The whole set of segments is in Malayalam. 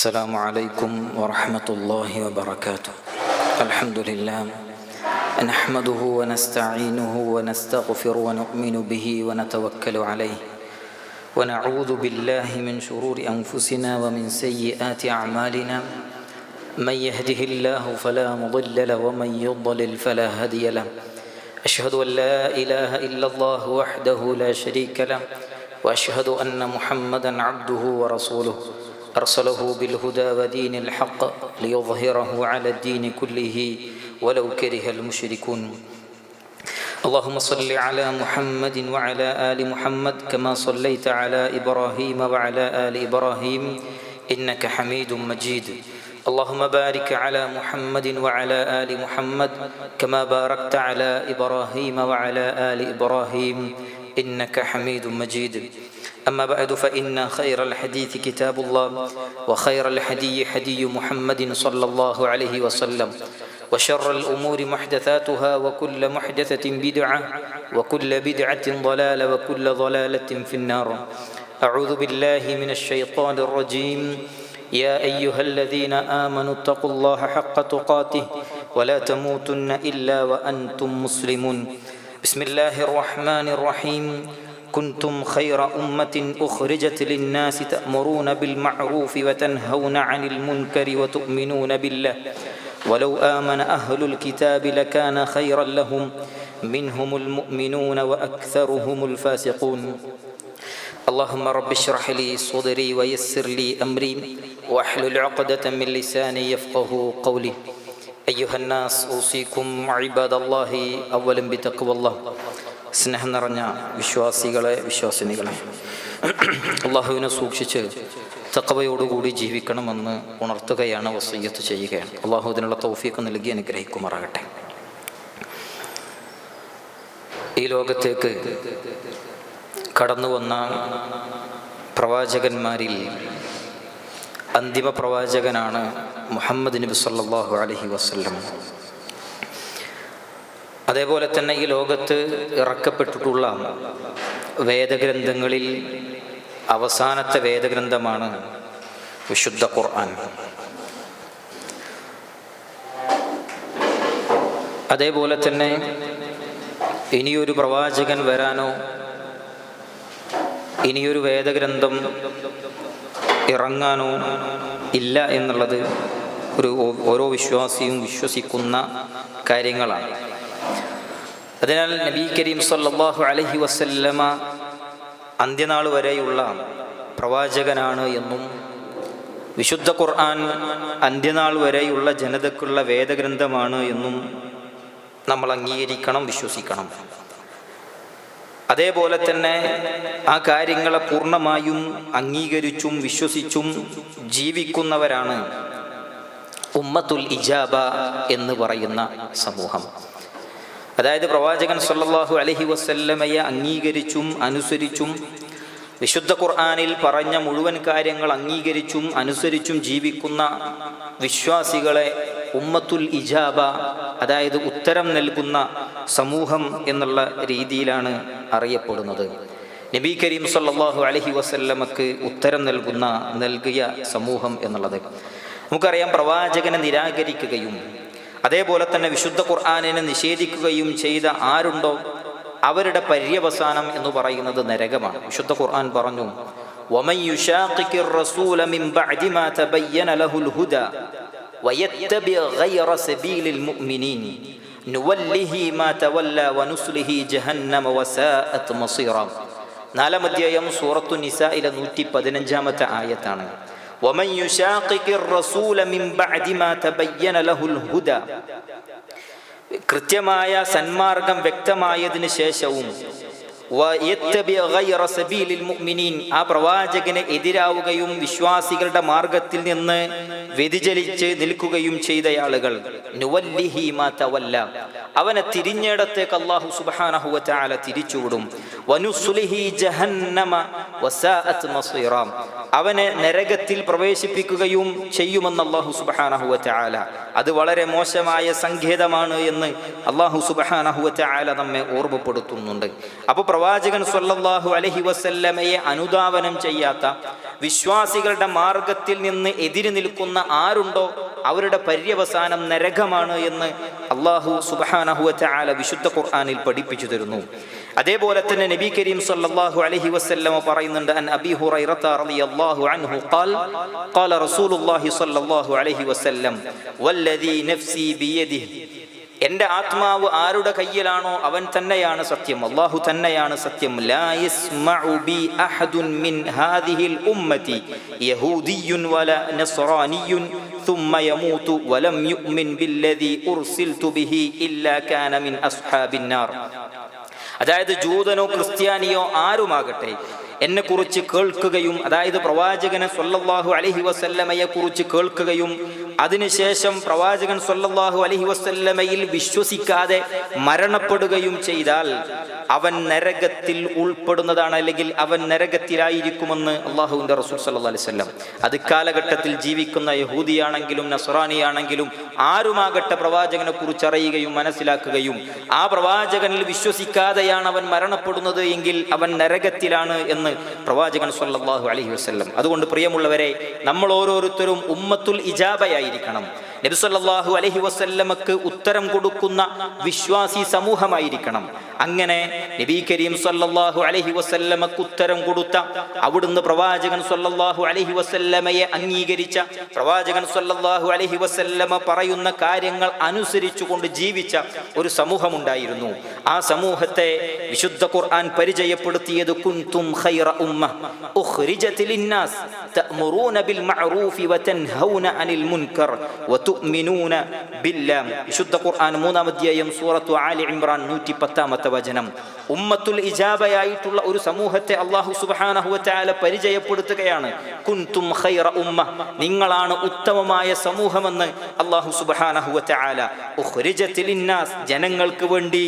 السلام عليكم ورحمة الله وبركاته. الحمد لله نحمده ونستعينه ونستغفر ونؤمن به ونتوكل عليه ونعوذ بالله من شرور أنفسنا ومن سيئات أعمالنا. من يهده الله فلا مضل له ومن يضلل فلا هادي له. أشهد أن لا إله إلا الله وحده لا شريك له وأشهد أن محمدا عبده ورسوله أرسله بالهدى ودين الحق ليظهره على الدين كله ولو كره المشركون. اللهم صل على محمد وعلى آل محمد كما صليت على إبراهيم وعلى آل إبراهيم إنك حميد مجيد. اللهم بارك على محمد وعلى آل محمد كما باركت على إبراهيم وعلى آل إبراهيم إنك حميد مجيد. أما بعد فإن خير الحديث كتاب الله وخير الهدي هدي محمد صلى الله عليه وسلم وشر الأمور محدثاتها وكل محدثة بدعة وكل بدعة ضلالة وكل ضلالة في النار. أعوذ بالله من الشيطان الرجيم. يا أيها الذين آمنوا اتقوا الله حق تقاته ولا تموتن إلا وأنتم مسلمون. بسم الله الرحمن الرحيم. كنتم خير أمة أخرجت للناس تأمرون بالمعروف وتنهون عن المنكر وتؤمنون بالله ولو آمن أهل الكتاب لكان خيرا لهم منهم المؤمنون وأكثرهم الفاسقون. اللهم رب اشرح لي صدري ويسر لي أمري واحلل عقدة من لساني يفقه قولي. أيها الناس أوصيكم عباد الله أولا بتقوى الله. സ്നേഹം നിറഞ്ഞ വിശ്വാസികളെ, വിശ്വാസിനികളെ, അള്ളാഹുവിനെ സൂക്ഷിച്ച് തഖ്വയോടുകൂടി ജീവിക്കണമെന്ന് ഉണർത്തുകയാണ്, വസിയ്യത്ത് ചെയ്യുകയാണ്. അള്ളാഹു ഇതിനുള്ള തൗഫീഖ് നൽകി അനുഗ്രഹിക്കുമാറാകട്ടെ. ഈ ലോകത്തേക്ക് കടന്നു വന്ന പ്രവാചകന്മാരിൽ അന്തിമ പ്രവാചകനാണ് മുഹമ്മദ് നബി സല്ലല്ലാഹു അലൈഹി വസല്ലം. അതേപോലെ തന്നെ ഈ ലോകത്ത് ഇറക്കപ്പെട്ടിട്ടുള്ള വേദഗ്രന്ഥങ്ങളിൽ അവസാനത്തെ വേദഗ്രന്ഥമാണ് വിശുദ്ധ ഖുർആൻ. അതേപോലെ തന്നെ ഇനിയൊരു പ്രവാചകൻ വരാനോ ഇനിയൊരു വേദഗ്രന്ഥം ഇറങ്ങാനോ ഇല്ല എന്നുള്ളത് ഓരോ വിശ്വാസിയും വിശ്വസിക്കുന്ന കാര്യങ്ങളാണ്. അതിനാൽ നബി കരീം സല്ലല്ലാഹു അലൈഹി വസല്ലമ അന്ത്യനാൾ വരെയുള്ള പ്രവാചകനാണ് എന്നും വിശുദ്ധ ഖുർആൻ അന്ത്യനാൾ വരെയുള്ള ജനതയ്ക്കുള്ള വേദഗ്രന്ഥമാണ് എന്നും നമ്മൾ അംഗീകരിക്കണം, വിശ്വസിക്കണം. അതേപോലെ തന്നെ ആ കാര്യങ്ങളെ പൂർണ്ണമായും അംഗീകരിച്ചും വിശ്വസിച്ചും ജീവിക്കുന്നവരാണ് ഉമ്മത്തുൽ ഇജാബ എന്ന് പറയുന്ന സമൂഹം. അതായത് പ്രവാചകൻ സല്ലല്ലാഹു അലൈഹി വസല്ലമയെ അംഗീകരിച്ചും അനുസരിച്ചും വിശുദ്ധ ഖുർആനിൽ പറഞ്ഞ മുഴുവൻ കാര്യങ്ങൾ അംഗീകരിച്ചും അനുസരിച്ചും ജീവിക്കുന്ന വിശ്വാസികളെ ഉമ്മത്തുൽ ഇജാബ, അതായത് ഉത്തരം നൽകുന്ന സമൂഹം എന്നുള്ള രീതിയിലാണ് അറിയപ്പെടുന്നത്. നബി കരീം സല്ലല്ലാഹു അലൈഹി വസല്ലമക്ക് ഉത്തരം നൽകിയ സമൂഹം എന്നുള്ളത് നമുക്കറിയാം. പ്രവാചകനെ നിരാകരിക്കുകയും അതേപോലെ തന്നെ വിശുദ്ധ ഖുർആനിനെ നിഷേധിക്കുകയും ചെയ്ത ആരുണ്ടോ അവരുടെ പര്യവസാനം എന്ന് പറയുന്നത് നരകമാണ്. വിശുദ്ധ ഖുർആൻ പറഞ്ഞു, വമൻ യുശാഖിഖിർ റസൂല മിൻ ബഅദി മാ തബയ്യന ലഹുൽ ഹുദാ വയത്തബി ഗൈറ സബീലിൽ മുഅ്മിനീൻ നുവല്ലിഹി മാ തവല്ല വനുസ്ലിഹി ജഹന്നമ വസാഅത് മസീറ. 4-ാം അധ്യായം സൂറത്തു നിസായിലെ 115-ാമത്തെ ആയത്താണ്. ومن يشاقق الرسول من بعد ما تبين له الهدى. കൃത്യമായ സന്മാർഗം വ്യക്തമായതിനു ശേഷവും ആ പ്രവാചകന് എതിരാവുകയും വിശ്വാസികളുടെ മാർഗത്തിൽ നിന്ന് വ്യതിചലിച്ച് നിൽക്കുകയും ചെയ്ത ആളുകൾ അവനെ തിരിഞ്ഞിടത്തേക്ക് അല്ലാഹു സുബ്ഹാനഹു വ തആല തിരിച്ചുവിടും. വനുസ്ലിഹി ജഹന്നമ വസാഅത് മസീറ, അവനെ നരകത്തിൽ പ്രവേശിപ്പിക്കുകയും ചെയ്യുമെന്ന് അല്ലാഹു സുബ്ഹാനഹു വ തആല. അത് വളരെ മോശമായ സങ്കേതമാണ് എന്ന് അല്ലാഹു സുബ്ഹാനഹു വ തആല നമ്മെ ഓർമ്മപ്പെടുത്തുന്നുണ്ട്. അപ്പോൾ പ്രവാചകൻ സ്വല്ലല്ലാഹു അലൈഹി വസല്ലമയെ അനുധാവനം ചെയ്യാത്ത, വിശ്വാസികളുടെ മാർഗത്തിൽ നിന്ന് എതിര് നിൽക്കുന്ന ആരുണ്ടോ അവരുടെ പര്യവസാനം നരകമാണ് എന്ന് അല്ലാഹു സുബ്ഹാനഹു വ തആല വിശുദ്ധ ഖുർആനിൽ പഠിപ്പിച്ചു തരുന്നു. അതേപോലെ തന്നെ നബി കരീം സ്വല്ലല്ലാഹു അലൈഹി വസല്ലമ പറയുന്നുണ്ട്, അൻ അബീ ഹുറൈറത റളിയല്ലാഹു അൻഹു ഖാല റസൂലുള്ളാഹി സ്വല്ലല്ലാഹു അലൈഹി വസല്ലം വല്ലദീ നഫ്സി ബിയദിഹി, എൻ്റെ ആത്മാവ് ആരുടെ കയ്യിലാണോ അവൻ തന്നെയാണ് സത്യം, അല്ലാഹു തന്നെയാണ് സത്യം. ലാ യസ്മഉ ബി അഹദുൻ മിൻ ഹാദിഹിൽ ഉമ്മതി യഹൂദിയ്യുൻ വല നസ്റാനിയ്യുൻ ثم يموت ولم يؤمن بالذي أرسلت به إلا كان من أصحاب النار. അതായത് ജൂതനോ ക്രിസ്ത്യാനിയോ ആരുമാകട്ടെ എന്നെ കുറിച്ച് കേൾക്കുകയും, അതായത് പ്രവാചകനെ സ്വല്ലല്ലാഹു അലൈഹി വസല്ലമയെ കുറിച്ച് കേൾക്കുകയും അതിനുശേഷം പ്രവാചകൻ സ്വല്ലല്ലാഹു അലൈഹി വസല്ലമയിൽ വിശ്വസിക്കാതെ മരണപ്പെടുകയും ചെയ്താൽ അവൻ നരകത്തിൽ ഉൾപ്പെടുന്നതാണ്, അല്ലെങ്കിൽ അവൻ നരകത്തിലായിരിക്കുമെന്ന് അല്ലാഹുവിൻ്റെ റസൂൽ സ്വല്ലല്ലാഹു അലൈഹി വസല്ലം. അത് കാലഘട്ടത്തിൽ ജീവിക്കുന്ന യഹൂദിയാണെങ്കിലും നസ്രാനിയാണെങ്കിലും ആരുമാകട്ടെ പ്രവാചകനെ കുറിച്ച് അറിയുകയും മനസ്സിലാക്കുകയും ആ പ്രവാചകനിൽ വിശ്വസിക്കാതെയാണ് അവൻ മരണപ്പെടുന്നത് എങ്കിൽ അവൻ നരകത്തിലാണ് എന്ന് പ്രവാചകൻ സ്വല്ലല്ലാഹു അലൈഹി വസല്ലം. അതുകൊണ്ട് പ്രിയമുള്ളവരെ, നമ്മൾ ഓരോരുത്തരും ഉമ്മത്തുൽ ഇജാബയായിരിക്കണം. നബി സല്ലല്ലാഹു അലൈഹി വസല്ലമക്ക് ഉത്തരം കൊടുക്കുന്ന വിശ്വാസി സമൂഹമായിരിക്കണം. അങ്ങനെ നബി കരീം സല്ലല്ലാഹു അലൈഹി വസല്ലമക്ക് ഉത്തരം കൊടുത്ത, അവിടുന്ന് പ്രവാചകൻ സല്ലല്ലാഹു അലൈഹി വസല്ലമയെ അംഗീകരിച്ച, പ്രവാചകൻ സല്ലല്ലാഹു അലൈഹി വസല്ലമ പറയുന്ന കാര്യങ്ങൾ അനുസരിച്ചുകൊണ്ട് ജീവിച്ച ഒരു സമൂഹമുണ്ടായിരുന്നു. ആ സമൂഹത്തെ വിശുദ്ധ ഖുർആൻ പരിചയപ്പെടുത്തിയത് കുൻതും ഖൈറ ഉമ്മ ഉഖ്രിജത് ലിന്നാസ് തഅ്മുറൂന ബിൽ മഅറൂഫി വതൻഹൗന അനിൽ മുൻകർ വതുഅ്മിനൂന ബില്ലാഹ്. വിശുദ്ധ ഖുർആൻ 3-ാം അധ്യായം സൂറത്തു ആലി ഇംറാൻ 110-ാമത്തെ വചനം. ഉമ്മത്തുൽ ഇജാബയായിട്ടുള്ള ഒരു സമൂഹത്തെ അല്ലാഹു സുബ്ഹാനഹു വ തആല പരിചയപ്പെടുത്തുകയാണ്. കുൻതും ഖൈറ ഉമ്മ, നിങ്ങളാണ് ഉത്തമമായ സമൂഹമെന്ന് അല്ലാഹു സുബ്ഹാനഹു വ തആല. ഉഖ്രിജത് ലിന്നാസ്, ജനങ്ങൾക്ക് വേണ്ടി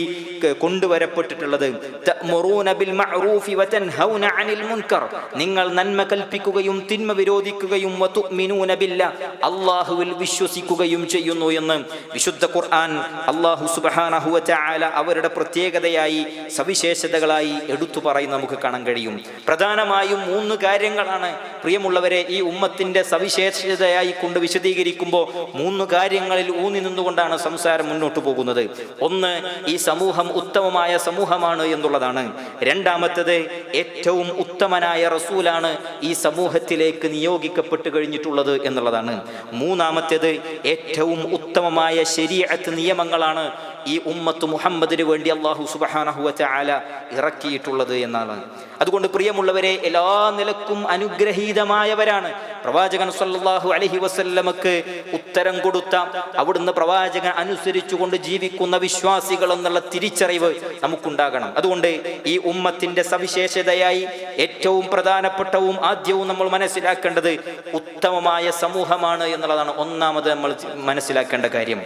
കൊണ്ടുവരപ്പെട്ടിട്ടുള്ളത്. തഅ്മുറൂന ബിൽ മഅറൂഫി വതൻഹൗന അനിൽ മുൻകർ, നിങ്ങൾ നന്മ കൽപ്പിക്കുകയും തിന്മ വിരോധിക്കുകയും വതുഅ്മിനൂന ബില്ലാഹ്, അല്ലാഹുവിൽ വിശ്വസിക്കുകയും ചെയ്യുന്നു എന്ന് വിശുദ്ധ ഖുർആൻ അല്ലാഹു സുബ്ഹാനഹു വ തആല അവരുടെ പ്രത്യേകതയായി സവിശേഷതകളായി എടുത്തു പറയുന്ന നമുക്ക് കാണാൻ കഴിയും. പ്രധാനമായും 3 കാര്യങ്ങളാണ് പ്രിയമുള്ളവരെ ഈ ഉമ്മത്തിന്റെ സവിശേഷതയായി കൊണ്ട് വിശദീകരിക്കുമ്പോൾ 3 കാര്യങ്ങളിൽ ഊന്നി നിന്നുകൊണ്ടാണ് സംസാരം മുന്നോട്ട് പോകുന്നത്. ഒന്ന്, ഈ സമൂഹം ഉത്തമമായ സമൂഹമാണ് എന്നുള്ളതാണ്. രണ്ടാമത്തേത്, ഏറ്റവും ഉത്തമനായ റസൂലാണ് ഈ സമൂഹത്തിലേക്ക് നിയോഗിക്കപ്പെട്ട് കഴിഞ്ഞിട്ടുള്ളത് എന്നുള്ളതാണ്. മൂന്നാമത്തേത്, ഏറ്റവും ഉത്തമമായ ശരീഅത്ത് നിയമങ്ങളാണ് ഈ ഉമ്മത്ത് മുഹമ്മദിന് വേണ്ടി അല്ലാഹു സുബ്ഹാനഹു വ തആല ഇറക്കിയിട്ടുള്ളത് എന്നാണ്. അതുകൊണ്ട് പ്രിയമുള്ളവരെ, എല്ലാ നിലക്കും അനുഗ്രഹീതമായവരാണ് പ്രവാചകൻ സ്വല്ലല്ലാഹു അലൈഹി വസല്ലമക്ക് ഉത്തരം കൊടുത്ത, അവിടുന്ന് പ്രവാചകൻ അനുസരിച്ചുകൊണ്ട് ജീവിക്കുന്ന വിശ്വാസികൾ എന്നുള്ള തിരിച്ചറിവ് നമുക്കുണ്ടാകണം. അതുകൊണ്ട് ഈ ഉമ്മത്തിന്റെ സവിശേഷതയായി ഏറ്റവും പ്രധാനപ്പെട്ടവും ആദ്യവും നമ്മൾ മനസ്സിലാക്കേണ്ടത് ഉത്തമമായ സമൂഹമാണ് എന്നുള്ളതാണ്. ഒന്നാമത് നമ്മൾ മനസ്സിലാക്കേണ്ട കാര്യം,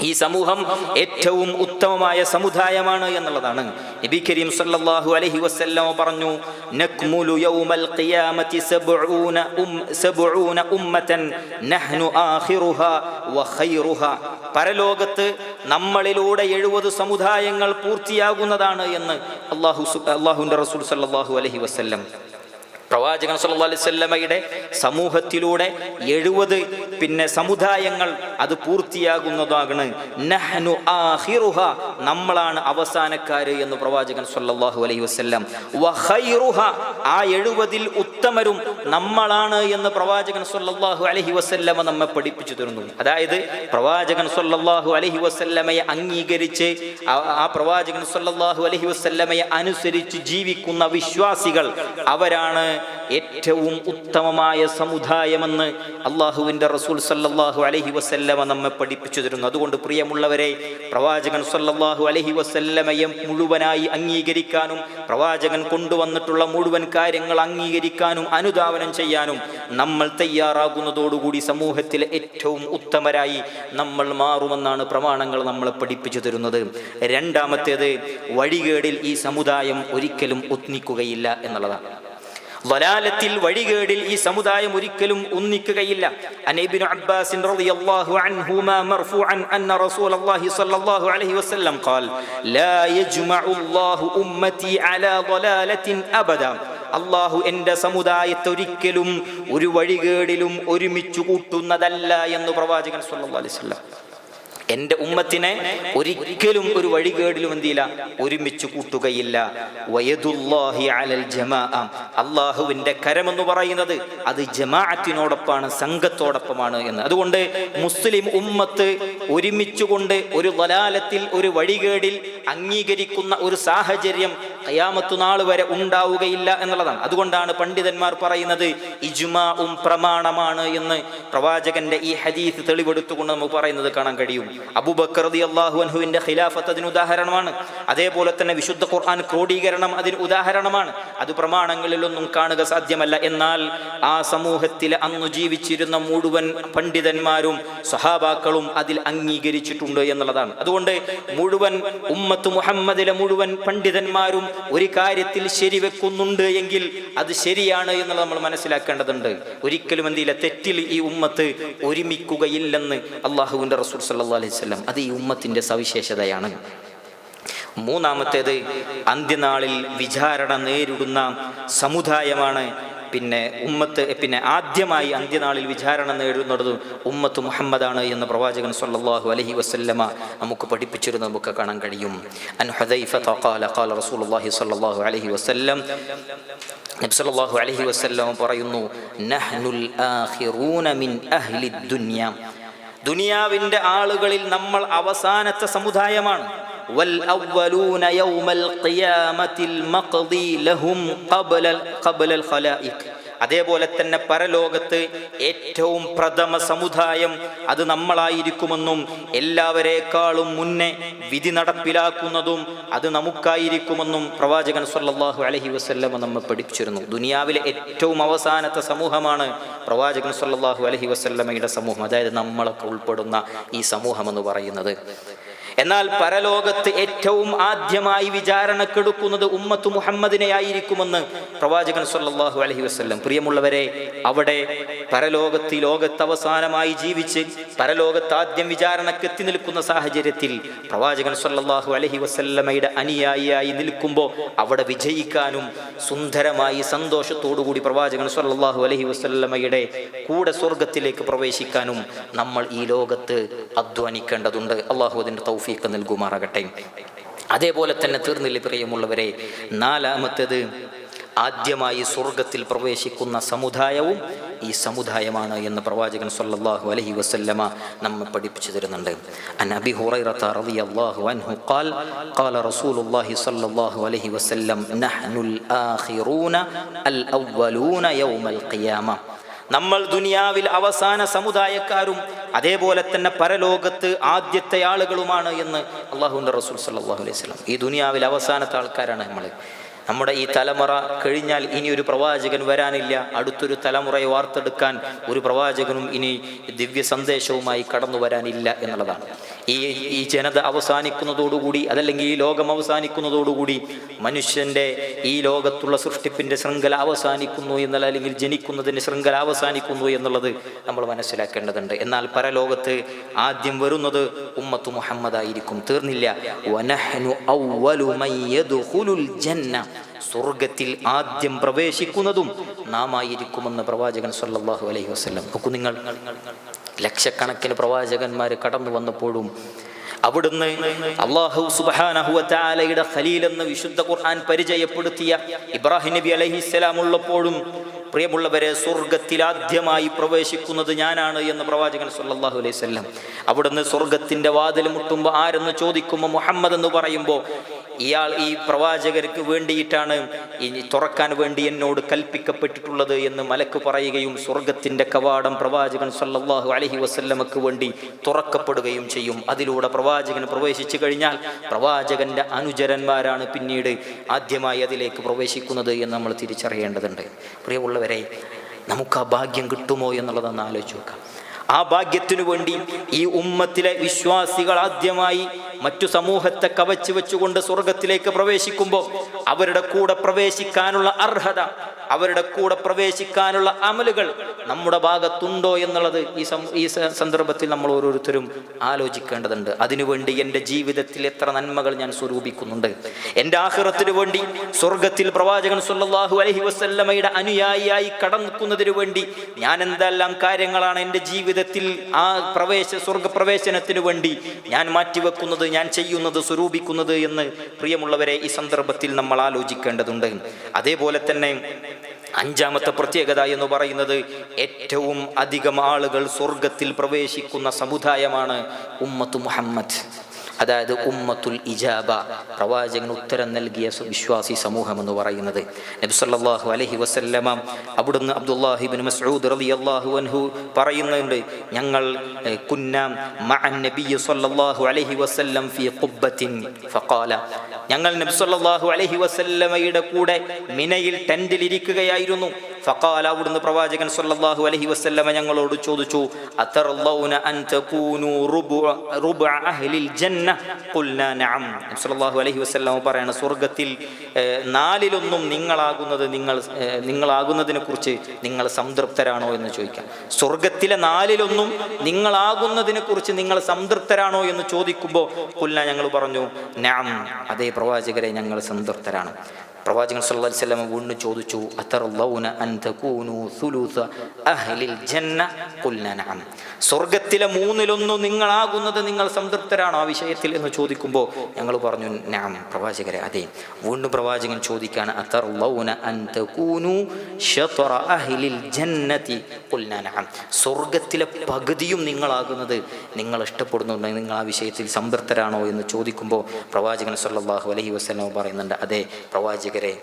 ഈ സമൂഹം ഏറ്റവും ഉത്തമമായ സമുദായമാണ് എന്നുള്ളതാണ്. നബി കരീം സല്ലല്ലാഹു അലൈഹി വസല്ലം പറഞ്ഞു, നക്മുലു യൗമൽ ഖിയാമത്തി 70 ഉമ്മതൻ നഹ്നു ആഖിറുഹാ വ ഖൈറുഹാ. പരലോകത്ത് നമ്മളിലൂടെ 70 സമുദായങ്ങൾ പൂർത്തിയാകുന്നതാണ് എന്ന് അല്ലാഹുവിൻ്റെ റസൂൽ സല്ലല്ലാഹു അലൈഹി വസല്ലം. പ്രവാചകൻ സല്ലല്ലാഹു അലൈഹി വസല്ലമയുടെ സമൂഹത്തിലൂടെ 70 സമുദായങ്ങൾ അത് പൂർത്തിയാകുന്നതാണ്. നഹ്നു ആഖിറുഹ, നമ്മളാണ് അവസാനക്കാര് എന്ന് പ്രവാചകൻ സല്ലല്ലാഹു അലൈഹി വസല്ലം. വ ഖൈറുഹ, ആ 70 ഉത്തമരും നമ്മളാണ് എന്ന് പ്രവാചകൻ സല്ലല്ലാഹു അലൈഹി വസല്ലമ നമ്മെ പഠിപ്പിച്ചു തരുന്നു. അതായത് പ്രവാചകൻ സല്ലല്ലാഹു അലൈഹി വസല്ലമയെ അംഗീകരിച്ച് ആ പ്രവാചകൻ സല്ലല്ലാഹു അലൈഹി വസല്ലമയെ അനുസരിച്ച് ജീവിക്കുന്ന വിശ്വാസികൾ അവരാണ് ഏറ്റവും ഉത്തമമായ സമുദായമെന്ന് അള്ളാഹുവിൻ്റെ റസൂൽ സല്ലല്ലാഹു അലൈഹി വസല്ലമ നമ്മെ പഠിപ്പിച്ചു തരുന്നു. അതുകൊണ്ട് പ്രിയമുള്ളവരെ, പ്രവാചകൻ സല്ലല്ലാഹു അലൈഹി വസല്ലമയെ മുഴുവനായി അംഗീകരിക്കാനും പ്രവാചകൻ കൊണ്ടുവന്നിട്ടുള്ള മുഴുവൻ കാര്യങ്ങൾ അംഗീകരിക്കാനും അനുധാവനം ചെയ്യാനും നമ്മൾ തയ്യാറാകുന്നതോടുകൂടി സമൂഹത്തിലെ ഏറ്റവും ഉത്തമരായി നമ്മൾ മാറുമെന്നാണ് പ്രമാണങ്ങൾ നമ്മളെ പഠിപ്പിച്ചു തരുന്നത്. രണ്ടാമത്തേത്, വഴികേടിൽ ഈ സമുദായം ഒരിക്കലും ഒന്നിക്കുകയില്ല എന്നുള്ളതാണ്. ളലാലത്തിൽ, വഴികേടിൽ ഈ സമുദായം ഒരിക്കലും ഒന്നിക്കുകയില്ല. ഇബ്നു അബ്ബാസ് റളിയല്ലാഹു അൻഹുമാ മർഫൂഅൻ അന്ന റസൂലുള്ളാഹി സ്വല്ലല്ലാഹു അലൈഹി വസല്ലം ഖാൽ ലാ യജ്മഉ അല്ലാഹു ഉമ്മതി അലാ ളലാലത്തിൻ അബദാ. അല്ലാഹു എൻ്റെ സമുദായത്തെ ഒരിക്കലും ഒരു വഴികേടിലും ഒരുമിച്ച് കൂട്ടുന്നതല്ല എന്ന് പ്രവാചകൻ സ്വല്ലല്ലാഹു അലൈഹി വസല്ലം. എൻ്റെ ഉമ്മത്തിനെ ഒരിക്കലും ഒരു വഴികേടിലും എന്തില്ല, ഒരുമിച്ച് കൂട്ടുകയില്ല. വയദുല്ലാഹി അലൽ ജമാഅ, അള്ളാഹുവിൻ്റെ കരമെന്ന് പറയുന്നത് അത് ജമാഅത്തിനോടൊപ്പമാണ്, സംഘത്തോടൊപ്പമാണ് എന്ന്. അതുകൊണ്ട് മുസ്ലിം ഉമ്മത്ത് ഒരുമിച്ചുകൊണ്ട് ഒരു ളലാലത്തിൽ, ഒരു വഴികേടിൽ അംഗീകരിക്കുന്ന ഒരു സാഹചര്യം ഖിയാമത്ത് നാൾ വരെ ഉണ്ടാവുകയില്ല എന്നുള്ളതാണ്. അതുകൊണ്ടാണ് പണ്ഡിതന്മാർ പറയുന്നത് ഇജ്മാഉം പ്രമാണമാണ് എന്ന്. പ്രവാചകന്റെ ഈ ഹദീസ് തെളിവെടുത്തുകൊണ്ട് നമുക്ക് പറയുന്നത് കാണാൻ കഴിയും. അബൂബക്കർ റളിയല്ലാഹു അൻഹുവിന്റെ ഖിലാഫത്ത് അതിന് ഉദാഹരണമാണ്. അതേപോലെ തന്നെ വിശുദ്ധ ഖുർആൻ ക്രോഡീകരണം അതിന് ഉദാഹരണമാണ്. അത് പ്രമാണങ്ങളിലൊന്നും കാണുക സാധ്യമല്ല. എന്നാൽ ആ സമൂഹത്തിൽ അന്ന് ജീവിച്ചിരുന്ന മുഴുവൻ പണ്ഡിതന്മാരും സ്വഹാബാക്കളും അതിൽ അംഗീകരിച്ചിട്ടുണ്ട് എന്നുള്ളതാണ്. അതുകൊണ്ട് മുഴുവൻ ഉമ്മത്ത് മുഹമ്മദിലെ മുഴുവൻ പണ്ഡിതന്മാരും ഒരു കാര്യത്തിൽ ശരിവെക്കുന്നുണ്ട് എങ്കിൽ അത് ശരിയാണ് എന്നുള്ളത് നമ്മൾ മനസ്സിലാക്കേണ്ടതുണ്ട്. ഒരിക്കലും എന്തില്ല, തെറ്റിൽ ഈ ഉമ്മത്ത് ഒരുമിക്കുകയില്ലെന്ന് അള്ളാഹുവിൻ്റെ റസൂൽ സല്ലല്ലാഹു അലൈഹി വസല്ലം. അത് ഈ ഉമ്മത്തിൻ്റെ സവിശേഷതയാണ്. മൂന്നാമത്തേത്, അന്ത്യനാളിൽ വിചാരണ നേരിടുന്ന സമുദായമാണ് പിന്നെ ആദ്യമായി അന്ത്യനാളിൽ വിചാരണ നേടുന്നത് ഉമ്മത്ത് മുഹമ്മദാണ് എന്ന് പ്രവാചകൻ സ്വല്ലല്ലാഹു അലൈഹി വസല്ലമ നമുക്ക് പഠിപ്പിച്ചിരുന്നു, നമുക്ക് കാണാൻ കഴിയും. അൻ ഹുദൈഫ ഖാല ഖാല റസൂലുള്ളാഹി സ്വല്ലല്ലാഹു അലൈഹി വസല്ലം, നബി സല്ലല്ലാഹു അലൈഹി വസല്ലം പറയുന്നു, നഹ്നുൽ ആഖിറൂന മിൻ അഹ്ലി ദുനിയ, ദുനിയാവിൻ്റെ ആളുകളിൽ നമ്മൾ അവസാനത്തെ സമുദായമാണ്. വൽ അവ്വലൂന യൗമൽ ഖിയാമത്തിൽ മഖ്ദി ലഹും ഖബ്ലൽ ഖലായിക്, അതേപോലെ തന്നെ പരലോകത്ത് ഏറ്റവും പ്രഥമ സമുദായം അത് നമ്മളായിരിക്കുമെന്നും എല്ലാവരേക്കാളും മുന്നേ വിധി നടപ്പിലാക്കുന്നതും അത് നമുക്കായിരിക്കുമെന്നും പ്രവാചകൻ സ്വല്ലല്ലാഹു അലൈഹി വസല്ലം നമ്മെ പഠിപ്പിച്ചിരുന്നു. ദുനിയാവിലെ ഏറ്റവും അവസാനത്തെ സമൂഹമാണ് പ്രവാചകൻ സ്വല്ലല്ലാഹു അലൈഹി വസല്ലമയുടെ സമൂഹം, അതായത് നമ്മളൊക്കെ ഉൾപ്പെടുന്ന ഈ സമൂഹം എന്ന് പറയുന്നത്. എന്നാൽ പരലോകത്ത് ഏറ്റവും ആദ്യമായി വിചാരണക്കെടുക്കുന്നത് ഉമ്മത്ത് മുഹമ്മദിനെ ആയിരിക്കുമെന്ന് പ്രവാചകൻ സ്വല്ലല്ലാഹു അലൈഹി വസല്ലം. പ്രിയമുള്ളവരെ, അവിടെ പരലോകത്ത്, ലോകത്ത് അവസാനമായി ജീവിച്ച് പരലോകത്ത് ആദ്യം വിചാരണക്ക് എത്തി നിൽക്കുന്ന സാഹചര്യത്തിൽ പ്രവാചകൻ സ്വല്ലല്ലാഹു അലൈഹി വസല്ലമയുടെ അനുയായിയായി നിൽക്കുമ്പോൾ അവിടെ വിജയിക്കാനും സുന്ദരമായി സന്തോഷത്തോടുകൂടി പ്രവാചകൻ സ്വല്ലല്ലാഹു അലൈഹി വസല്ലമയുടെ കൂടെ സ്വർഗത്തിലേക്ക് പ്രവേശിക്കാനും നമ്മൾ ഈ ലോകത്ത് അധ്വാനിക്കേണ്ടതുണ്ട്. അള്ളാഹു അതിൻ്റെ തൗഫീഖ് നൽകുമാറാകട്ടെ. അതേപോലെ തന്നെ തീർന്നില്ല പ്രിയമുള്ളവരെ, നാലാമത്തേത്, ആദ്യമായി സ്വർഗത്തിൽ പ്രവേശിക്കുന്ന സമുദായവും ഈ സമുദായമാണ് എന്ന് പ്രവാചകൻ സ്വല്ലല്ലാഹു അലൈഹി വസല്ലമ നമ്മെ പഠിപ്പിച്ചു തരുന്നുണ്ട്. അൻ അബീ ഹുറൈറത റളിയല്ലാഹു അൻഹു ഖാൽ ഖാല റസൂലുള്ളാഹി സ്വല്ലല്ലാഹു അലൈഹി വസല്ലം നഹ്നുൽ ആഖിറൂന അൽ അവ്വലൂന യൗമൽ ഖിയാമ, നമ്മൾ ദുനിയാവിൽ അവസാന സമുദായക്കാരും അതേപോലെ തന്നെ പരലോകത്ത് ആദ്യത്തെ ആളുകളുമാണ് എന്ന് അല്ലാഹുവിൻ്റെ റസൂൽ സ്വല്ലല്ലാഹു അലൈഹി വസല്ലം. ഈ ദുനിയാവിൽ അവസാനത്തെ ആൾക്കാരാണ് നമ്മൾ. നമ്മുടെ ഈ തലമുറ കഴിഞ്ഞാൽ ഇനി ഒരു പ്രവാചകൻ വരാനില്ല. അടുത്തൊരു തലമുറയെ വാർത്തെടുക്കാൻ ഒരു പ്രവാചകനും ഇനി ദിവ്യ സന്ദേശവുമായി കടന്നു വരാനില്ല എന്നുള്ളതാണ്. ഈ ജനത അവസാനിക്കുന്നതോടുകൂടി, അതല്ലെങ്കിൽ ഈ ലോകം അവസാനിക്കുന്നതോടുകൂടി മനുഷ്യൻ്റെ ഈ ലോകത്തുള്ള സൃഷ്ടിപ്പിൻ്റെ ശൃംഖല അവസാനിക്കുന്നു എന്നുള്ള, അല്ലെങ്കിൽ ജനിക്കുന്നതിൻ്റെ ശൃംഖല അവസാനിക്കുന്നു എന്നുള്ളത് നമ്മൾ മനസ്സിലാക്കേണ്ടതുണ്ട്. എന്നാൽ പരലോകത്ത് ആദ്യം വരുന്നത് ഉമ്മത്ത് മുഹമ്മദായിരിക്കും. തീർന്നില്ല, വനഹ്നു അവ്വലു മൻ യദ്ഖുലുൽ ജന്ന, സ്വർഗത്തിൽ ആദ്യം പ്രവേശിക്കുന്നതും നാം ആയിരിക്കുമെന്ന് പ്രവാചകൻ സ്വല്ലല്ലാഹു അലൈഹി വസല്ലം. നോക്കൂ നിങ്ങൾ, ലക്ഷക്കണക്കിന് പ്രവാചകന്മാർ കടന്നു വന്നപ്പോഴും അവിടുന്ന് അല്ലാഹു സുബ്ഹാനഹു വ തആലയുടെ ഖലീൽ എന്ന് വിശുദ്ധ ഖുർആൻ പരിചയപ്പെടുത്തിയ ഇബ്രാഹിം നബി അലൈഹിസ്സലാം ഉള്ളപ്പോഴും പ്രിയമുള്ളവരെ, സ്വർഗത്തിൽ ആദ്യമായി പ്രവേശിക്കുന്നത് ഞാനാണ് എന്ന് പ്രവാചകൻ സ്വല്ലല്ലാഹു അലൈഹി വസല്ലം. അവിടുന്ന് സ്വർഗത്തിന്റെ വാതിൽ മുട്ടുമ്പോൾ ആരെന്ന് ചോദിക്കുമ്പോൾ മുഹമ്മദ് എന്ന് പറയുമ്പോൾ ഈ പ്രവാചകർക്ക് വേണ്ടിയിട്ടാണ് ഇനി തുറക്കാൻ വേണ്ടി എന്നോട് കൽപ്പിക്കപ്പെട്ടിട്ടുള്ളത് എന്ന് മലക്ക് പറയുകയും സ്വർഗത്തിൻ്റെ കവാടം പ്രവാചകൻ സല്ലല്ലാഹു അലൈഹി വസല്ലമക്ക് വേണ്ടി തുറക്കപ്പെടുകയും ചെയ്യും. അതിലൂടെ പ്രവാചകൻ പ്രവേശിച്ചു കഴിഞ്ഞാൽ പ്രവാചകൻ്റെ അനുചരന്മാരാണ് പിന്നീട് ആദ്യമായി അതിലേക്ക് പ്രവേശിക്കുന്നത് എന്ന് നമ്മൾ തിരിച്ചറിയേണ്ടതുണ്ട്. പ്രിയമുള്ളവരെ, നമുക്ക് ആ ഭാഗ്യം കിട്ടുമോ എന്നുള്ളതൊന്ന് ആലോചിച്ച് നോക്കാം. ആ ഭാഗ്യത്തിനു വേണ്ടി ഈ ഉമ്മത്തിലെ വിശ്വാസികൾ ആദ്യമായി മറ്റു സമൂഹത്തെ കവച്ചു വെച്ചുകൊണ്ട് സ്വർഗത്തിലേക്ക് പ്രവേശിക്കുമ്പോൾ അവരുടെ കൂടെ പ്രവേശിക്കാനുള്ള അർഹത, അവരുടെ കൂടെ പ്രവേശിക്കാനുള്ള അമലുകൾ നമ്മുടെ ഭാഗത്തുണ്ടോ എന്നുള്ളത് ഈ സന്ദർഭത്തിൽ നമ്മൾ ഓരോരുത്തരും ആലോചിക്കേണ്ടതുണ്ട്. അതിനുവേണ്ടി എൻ്റെ ജീവിതത്തിൽ എത്ര നന്മകൾ ഞാൻ സ്വരൂപിക്കുന്നുണ്ട്, എൻ്റെ ആഖിറത്തിനു വേണ്ടി സ്വർഗത്തിൽ പ്രവാചകൻ സല്ലല്ലാഹു അലൈഹി വസല്ലമയുടെ അനുയായിയായി കടക്കുന്നതിനു വേണ്ടി ഞാൻ എന്തെല്ലാം കാര്യങ്ങളാണ് എൻ്റെ ജീവിതത്തിൽ ആ സ്വർഗപ്രവേശനത്തിനു വേണ്ടി ഞാൻ മാറ്റിവെക്കുന്നത്, ഞാൻ ചെയ്യുന്നത്, സ്വരൂപിക്കുന്നത് എന്ന് പ്രിയമുള്ളവരെ ഈ സന്ദർഭത്തിൽ നമ്മൾ ആലോചിക്കേണ്ടതുണ്ട്. അതേപോലെ തന്നെ അഞ്ചാമത്തെ പ്രത്യേകത എന്ന് പറയുന്നത് ഏറ്റവും അധികം ആളുകൾ സ്വർഗത്തിൽ പ്രവേശിക്കുന്ന സമുദായമാണ് ഉമ്മത്ത് മുഹമ്മദ്, അതായത് ഉമ്മത്തുൽ ഇജാബ, പ്രവാചകന് ഉത്തരം നൽകിയ വിശ്വാസി സമൂഹം എന്ന് പറയുന്നത്. നബി സല്ലല്ലാഹു അലൈഹി വസല്ലമ അവിടുന്ന് അബ്ദുല്ലാഹി ഇബ്നു മസ്ഊദ് റളിയല്ലാഹു അൻഹു പറയുന്നുണ്ട്, ഞങ്ങൾ കുന്ന മഅൻ നബി സല്ലല്ലാഹു അലൈഹി വസല്ലം ഫീ ഖുബ്ബത്തിൻ ഫഖാല, ഞങ്ങൾ നബി സല്ലല്ലാഹു അലൈഹി വസല്ലമയുടെ കൂടെ മിനയിൽ ടെന്റിൽ ഇരിക്കുകയായിരുന്നു. ഫഖാല, അവിടുന്ന് പ്രവാചകൻ സല്ലല്ലാഹു അലൈഹി വസല്ലമ ഞങ്ങളോട് ചോദിച്ചു, അതർലൗന അൻ തകൂനു റുബഅ അഹ്ലിൽ ജന്ന ഖുൽനാ നഅം. നബി സല്ലല്ലാഹു അലൈഹി വസല്ലമ പറയാണ്, സ്വർഗ്ഗത്തിൽ 4/1 നിങ്ങളാകുന്നതിനെ കുറിച്ച് നിങ്ങൾ സംതൃപ്തരാണോ എന്ന് ചോദിക്കാം. സ്വർഗ്ഗത്തിലെ 4/1 നിങ്ങളാകുന്നതിനെ കുറിച്ച് നിങ്ങൾ സംതൃപ്തരാണോ എന്ന് ചോദിക്കുമ്പോൾ ഖുൽനാ, ഞങ്ങൾ പറഞ്ഞു, നഅം, അതേ പ്രവാചകരെ, ഞങ്ങൾ സംതൃപ്തരാണ്. പ്രവാചകൻ സല്ലല്ലാഹു അലൈഹി വസല്ലം വീണ്ടും ചോദിച്ചു, അതർലൗന അൻ തകൂനു സുലൂസ അഹ്ലിൽ ജന്ന ഖുൽനാ നഅം. സ്വർഗ്ഗത്തിലെ 3/1 നിങ്ങളാകുന്നത് നിങ്ങൾ സംതൃപ്തരാണോ ആ വിഷയത്തിൽ എന്ന് ചോദിക്കുമ്പോൾ ഞങ്ങൾ പറഞ്ഞു, നഅം, പ്രവാചകരെ, അതെ. വീണ്ടും പ്രവാചകൻ ചോദിക്കുകയാണ്, അതർലൗന അൻ തകൂനു ശത്റ അഹ്ലിൽ ജന്നതി ഖുൽനാ നഅം. സ്വർഗ്ഗത്തിലെ പകുതിയും നിങ്ങളാകുന്നത് നിങ്ങൾ ഇഷ്ടപ്പെടുന്നുണ്ടോ, നിങ്ങൾ ആ വിഷയത്തിൽ സംതൃപ്തരാണോ എന്ന് ചോദിക്കുമ്പോൾ പ്രവാചകൻ സല്ലല്ലാഹു അലൈഹി വസല്ലം പറയുന്നുണ്ട്, അതെ പ്രവാചകരെ,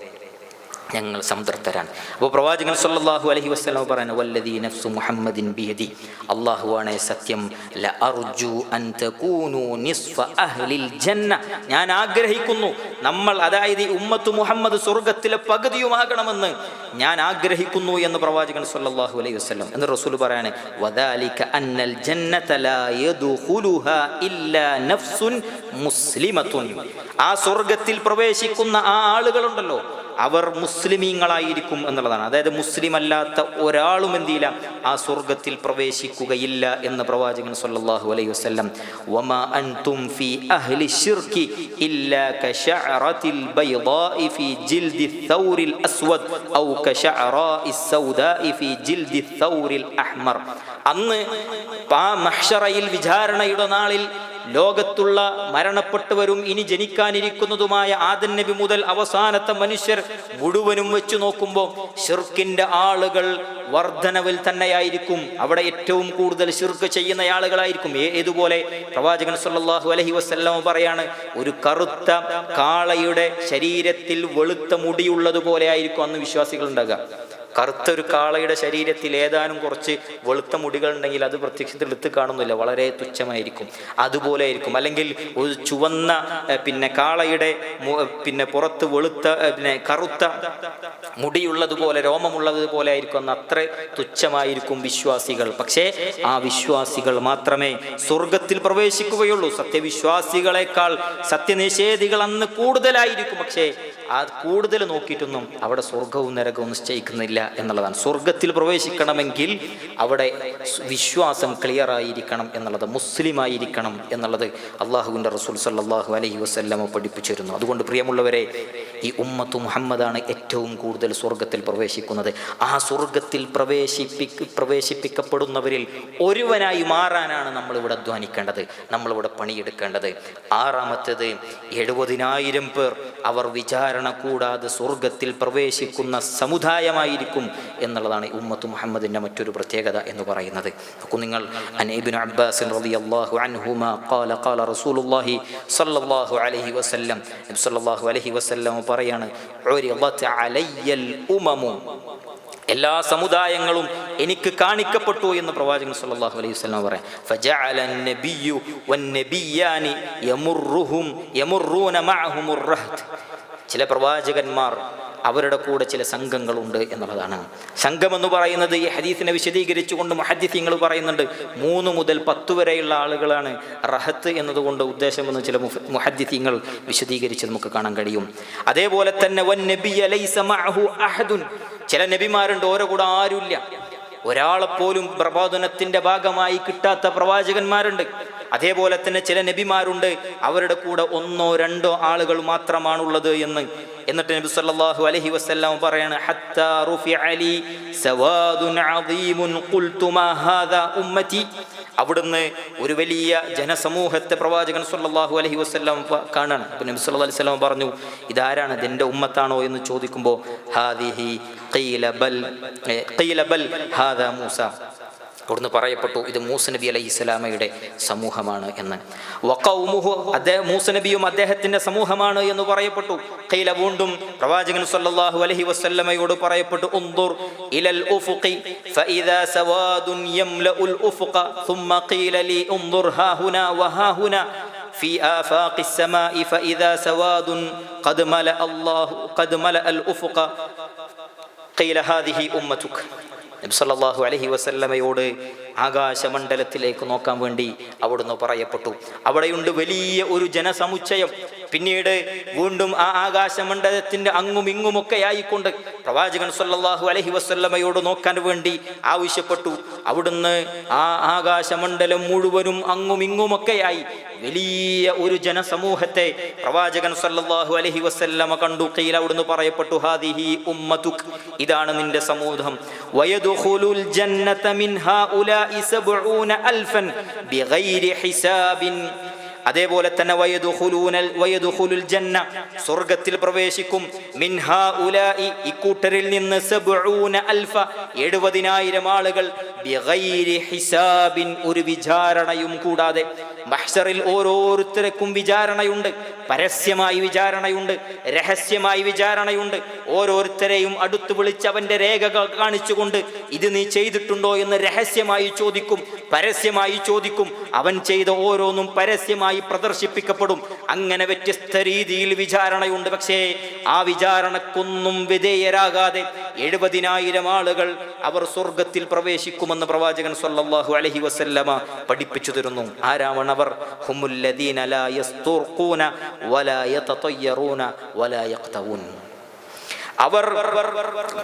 ഞങ്ങൾ സംതൃപ്തരാണ്. അപ്പോൾ പ്രവാചകൻ സല്ലല്ലാഹു അലൈഹി വസല്ലം പറയുന്നു, വല്ലദീ നഫ്സു മുഹമ്മദിൻ ബിയദി, അല്ലാഹുവാണ് സത്യം, ല അർജു അൻ തകൂനു നിസ്ഫ അഹ്ലിൽ ജന്ന, ഞാൻ ആഗ്രഹിക്കുന്നു നമ്മൾ, അതായത് ഉമ്മത്തു മുഹമ്മദ് സ്വർഗ്ഗത്തിലെ പകുതിയുമാകണമെന്ന് ഞാൻ ആഗ്രഹിക്കുന്നു എന്ന് പ്രവാചകൻ സല്ലല്ലാഹു അലൈഹി വസല്ലം. എന്ന് റസൂൽ പറയാണ്, വദാലിക അന്നൽ ജന്നത ലാ യദ്ഖുലുഹാ ഇല്ലാ നഫ്സുൻ മുസ്ലിമത്തുൻ. ആ സ്വർഗ്ഗത്തിൽ പ്രവേശിക്കുന്ന ആ ആളുകളുണ്ടല്ലോ, അവർ മുസ്ലിമീങ്ങളായിരിക്കും എന്നുള്ളതാണ്. അതായത് മുസ്ലിം അല്ലാത്ത ഒരാളും എന്തില്ല ആ സ്വർഗ്ഗത്തിൽ പ്രവേശിക്കുകയില്ല എന്ന് പ്രവാചകൻ സല്ലല്ലാഹു അലൈഹി വസല്ലം. വമാ അൻതും ഫീ അഹ്ലി ശിർകി ഇല്ലാ കശഅറതിൽ ബൈദാഇ ഫീ ജിൽദി ثൗരിൽ അസ്വദ് ഔ കശഅറാഇ സൗദാഇ ഫീ ജിൽദി ثൗരിൽ അഹ്മർ. അന്ന് മഹ്ശറയിൽ വിചാരണയുടെ നാളിൽ ലോകത്തുള്ള മരണപ്പെട്ടവരും ഇനി ജനിക്കാനിരിക്കുന്നതുമായ ആദം നബി മുതൽ അവസാനത്തെ മനുഷ്യർ മുഴുവനും വെച്ച് നോക്കുമ്പോൾ ശിർക്കിന്റെ ആളുകൾ വർധനവിൽ തന്നെയായിരിക്കും. അവിടെ ഏറ്റവും കൂടുതൽ ശിർക്ക് ചെയ്യുന്ന ആളുകളായിരിക്കും. ഏതുപോലെ പ്രവാചകൻ സല്ലല്ലാഹു അലൈഹി വസല്ലം പറയാണ്, ഒരു കറുത്ത കാളയുടെ ശരീരത്തിൽ വെളുത്ത മുടിയുള്ളതുപോലെ ആയിരിക്കും അന്ന് വിശ്വാസികൾ ഉണ്ടാകുക. കറുത്തൊരു കാളയുടെ ശരീരത്തിൽ ഏതാനും കുറച്ച് വെളുത്ത മുടികൾ ഉണ്ടെങ്കിൽ അത് പ്രത്യക്ഷത്തിൽ എടുത്ത് കാണുന്നില്ല, വളരെ തുച്ഛമായിരിക്കും. അതുപോലെ ആയിരിക്കും. അല്ലെങ്കിൽ ഒരു ചുവന്ന കാളയുടെ പുറത്ത് വെളുത്ത കറുത്ത മുടിയുള്ളതുപോലെ, രോമമുള്ളതുപോലെ ആയിരിക്കും അന്ന്. അത്ര തുച്ഛമായിരിക്കും വിശ്വാസികൾ. പക്ഷേ ആ വിശ്വാസികൾ മാത്രമേ സ്വർഗത്തിൽ പ്രവേശിക്കുകയുള്ളൂ. സത്യവിശ്വാസികളെക്കാൾ സത്യനിഷേധികൾ അന്ന് കൂടുതലായിരിക്കും. പക്ഷേ ആ കൂടുതൽ നോക്കിയിട്ടൊന്നും അവിടെ സ്വർഗവും നരകവും നിശ്ചയിക്കുന്നില്ല എന്നുള്ളതാണ്. സ്വർഗത്തിൽ പ്രവേശിക്കണമെങ്കിൽ അവിടെ വിശ്വാസം ക്ലിയർ ആയിരിക്കണം എന്നുള്ളത്, മുസ്ലിം ആയിരിക്കണം എന്നുള്ളത് അള്ളാഹുവിൻ്റെ റസൂൽ സല്ലല്ലാഹു അലൈഹി വസല്ലം പഠിപ്പിച്ചിരുന്നു. അതുകൊണ്ട് പ്രിയമുള്ളവരെ, ഈ ഉമ്മത്തു മുഹമ്മദാണ് ഏറ്റവും കൂടുതൽ സ്വർഗത്തിൽ പ്രവേശിക്കുന്നത്. ആ സ്വർഗത്തിൽ പ്രവേശിപ്പിക്കപ്പെടുന്നവരിൽ ഒരുവനായി മാറാനാണ് നമ്മളിവിടെ അധ്വാനിക്കേണ്ടത്, നമ്മളിവിടെ പണിയെടുക്കേണ്ടത്. ആറാമത്തേത് 70,000 പേർ അവർ വിചാരണ കൂടാതെ സ്വർഗത്തിൽ പ്രവേശിക്കുന്ന സമുദായമായിരിക്കും എന്നുള്ളതാണ് ഉമ്മത്തു മുഹമ്മദിൻ്റെ മറ്റൊരു പ്രത്യേകത എന്ന് പറയുന്നത്. അപ്പോൾ നിങ്ങൾ ഇബ്നു അബ്ബാസ് റളിയല്ലാഹു അൻഹുമാ ഖാല ഖാല റസൂലുള്ളാഹി സ്വല്ലല്ലാഹു അലൈഹി വസല്ലം, നബി സ്വല്ലല്ലാഹു അലൈഹി വസല്ലം പറയാണ്, ഉരിദത് അലയ്യൽ ഉമമു, എല്ലാ സമുദായങ്ങളും എനിക്ക് കാണിക്കപ്പെട്ടു എന്ന് പ്രവാചകൻ സല്ലല്ലാഹു അലൈഹി വസല്ലം പറയാം. ഫജഅല അൻ-നബിയ്യു വൻ-നബിയ്യാനി യമറുന മഅഹുമുർ റഹ്ത്. ചില പ്രവാചകന്മാർ അവരുടെ കൂടെ ചില സംഘങ്ങളുണ്ട് എന്നുള്ളതാണ്. സംഘം എന്ന് പറയുന്നത് ഈ ഹദീസിനെ വിശദീകരിച്ചുകൊണ്ട് മുഹദ്ദിസീങ്ങൾ പറയുന്നുണ്ട് 3 മുതൽ 10 വരെയുള്ള ആളുകളാണ് റഹത്ത് എന്നതുകൊണ്ട് ഉദ്ദേശമെന്ന് ചില മുഹദ്ദിസീങ്ങൾ വിശദീകരിച്ച് നമുക്ക് കാണാൻ കഴിയും. അതേപോലെ തന്നെ വൻ-നബിയ്യ ലൈസ മഅഹു അഹദുൻ, ചില നബിമാരുണ്ട് ഓരോ കൂടെ ആരുമില്ല, ഒരാളെപ്പോലും പ്രബോധനത്തിന്റെ ഭാഗമായി കിട്ടാത്ത പ്രവാചകന്മാരുണ്ട്. അതേപോലെ തന്നെ ചില നബിമാരുണ്ട് അവരുടെ കൂടെ 1-2 ആളുകൾ മാത്രമാണുള്ളത് എന്ന്. എന്നിട്ട് നബി സല്ലല്ലാഹു അലൈഹി വസല്ലം പറയാണ്, ഹത്താ റുഫിഅ ലി സവാദുൻ അദീമുൻ ഖുൽതു മാ ഹാദാ ഉമ്മതി. അവിടുന്ന് ഒരു വലിയ ജനസമൂഹത്തെ പ്രവാചകൻ സല്ലല്ലാഹു അലൈഹി വസല്ലം കാണാണ്. അപ്പോൾ നബി സല്ലല്ലാഹു അലൈഹി വസല്ലം പറഞ്ഞു, ഇതാരാണ്, ഇതെൻ്റെ ഉമ്മത്താണോ എന്ന് ചോദിക്കുമ്പോൾ ഹാദിഹി ഖീല ബൽ ഹാദാ മൂസ, അവിടുന്ന് പറയപ്പെട്ടു ഇത് മൂസ നബി അലൈഹിസ്സലാമയുടെ സമൂഹമാണ് എന്ന്. വഖൗമുഹു, മൂസ നബിയും അദ്ദേഹത്തിന്റെ സമൂഹമാണ് എന്ന് പറയപ്പെട്ടു. ഖീല, വീണ്ടും പ്രവാചകൻ സല്ലല്ലാഹു അലൈഹി വസല്ലമയോട് പറയപ്പെട്ടു, ഉൻദുർ ഇലൽ ഉഫുഖി ഫഇദാ സവാദുൻ യംലഉൽ ഉഫുഖ ثم قيل لي انظر ها هنا وها هنا في آفاق السماء فإذا سواد قد ملأ الأفق قيل هذه أمتك. നബി സല്ലല്ലാഹു അലൈഹി വസല്ലമയോട് ആകാശമണ്ഡലത്തിലേക്ക് നോക്കാൻ വേണ്ടി അവിടുന്ന് പറയപ്പെട്ടു. അവിടെയുണ്ട് വലിയ ഒരു ജനസമുച്ചയം. പിന്നീട് വീണ്ടും ആ ആകാശമണ്ഡലത്തിന്റെ അങ്ങും ഇങ്ങുമൊക്കെ ആയിക്കൊണ്ട് പ്രവാചകൻ സല്ലല്ലാഹു അലൈഹി വസല്ലമയോട് നോക്കാൻ വേണ്ടി ആവശ്യപ്പെട്ടു. അവിടുന്ന് ആ ആകാശമണ്ഡലം മുഴുവനും അങ്ങും ഇങ്ങുമൊക്കെയായി വലിയ ഒരു ജനസമൂഹത്തെ പ്രവാചകൻ സല്ലല്ലാഹു അലൈഹി വസല്ലമ കണ്ടു. ഖീല, അവിടുന്ന് പറയപ്പെട്ടു, ഹാദിഹി ഉമ്മതുക്, ഇതാണ് നിന്റെ സമൂഹം. വയദ്ഖുലുൽ ജന്നത മിൻ ഹൗലാഇ 70,000 ബിഗൈരി ഹിസാബിൻ. അതേപോലെ തന്നെ വയദ്ഖുലുൽ ജന്ന, സ്വർഗ്ഗത്തിൽ പ്രവേശിക്കും, മിൻ ഹൗലാഇ, ഇക്കൂട്ടരിൽ നിന്ന് 70,000 70,000 ആളുകൾ, ബിഗൈരി ഹിസാബിൻ, ഒരു വിചാരണയും കൂടാതെ. മഹ്ശറിൽ ഓരോരുത്തർക്കും വിചാരണയുണ്ട്, പരസ്യമായി വിചാരണയുണ്ട്, രഹസ്യമായി വിചാരണയുണ്ട്. ഓരോരുത്തരെയും അടുത്ത് വിളിച്ച് അവന്റെ രേഖകൾ കാണിച്ചുകൊണ്ട് ഇത് നീ ചെയ്തിട്ടുണ്ടോ എന്ന് രഹസ്യമായി ചോദിക്കും, പരസ്യമായി ചോദിക്കും. അവൻ ചെയ്ത ഓരോന്നും പരസ്യമായി പ്രദർശിപ്പിക്കപ്പെടും. അങ്ങനെ വ്യത്യസ്ത രീതിയിൽ വിചാരണയുണ്ട്. പക്ഷേ ആ വിചാരണക്കൊന്നും വിധേയരാകാതെ 70,000 ആളുകൾ അവർ സ്വർഗത്തിൽ പ്രവേശിക്കുമെന്ന് പ്രവാചകൻ സല്ലല്ലാഹു അലൈഹി വസല്ലമ പഠിപ്പിച്ചു തരുന്നു. ആരാണ് അവർ? ഹുമുല്ലദീന ലാ യസ്തുർഖൂന വലാ യതതയ്യറൂന വലാ യഖ്തഊൻ. അവർ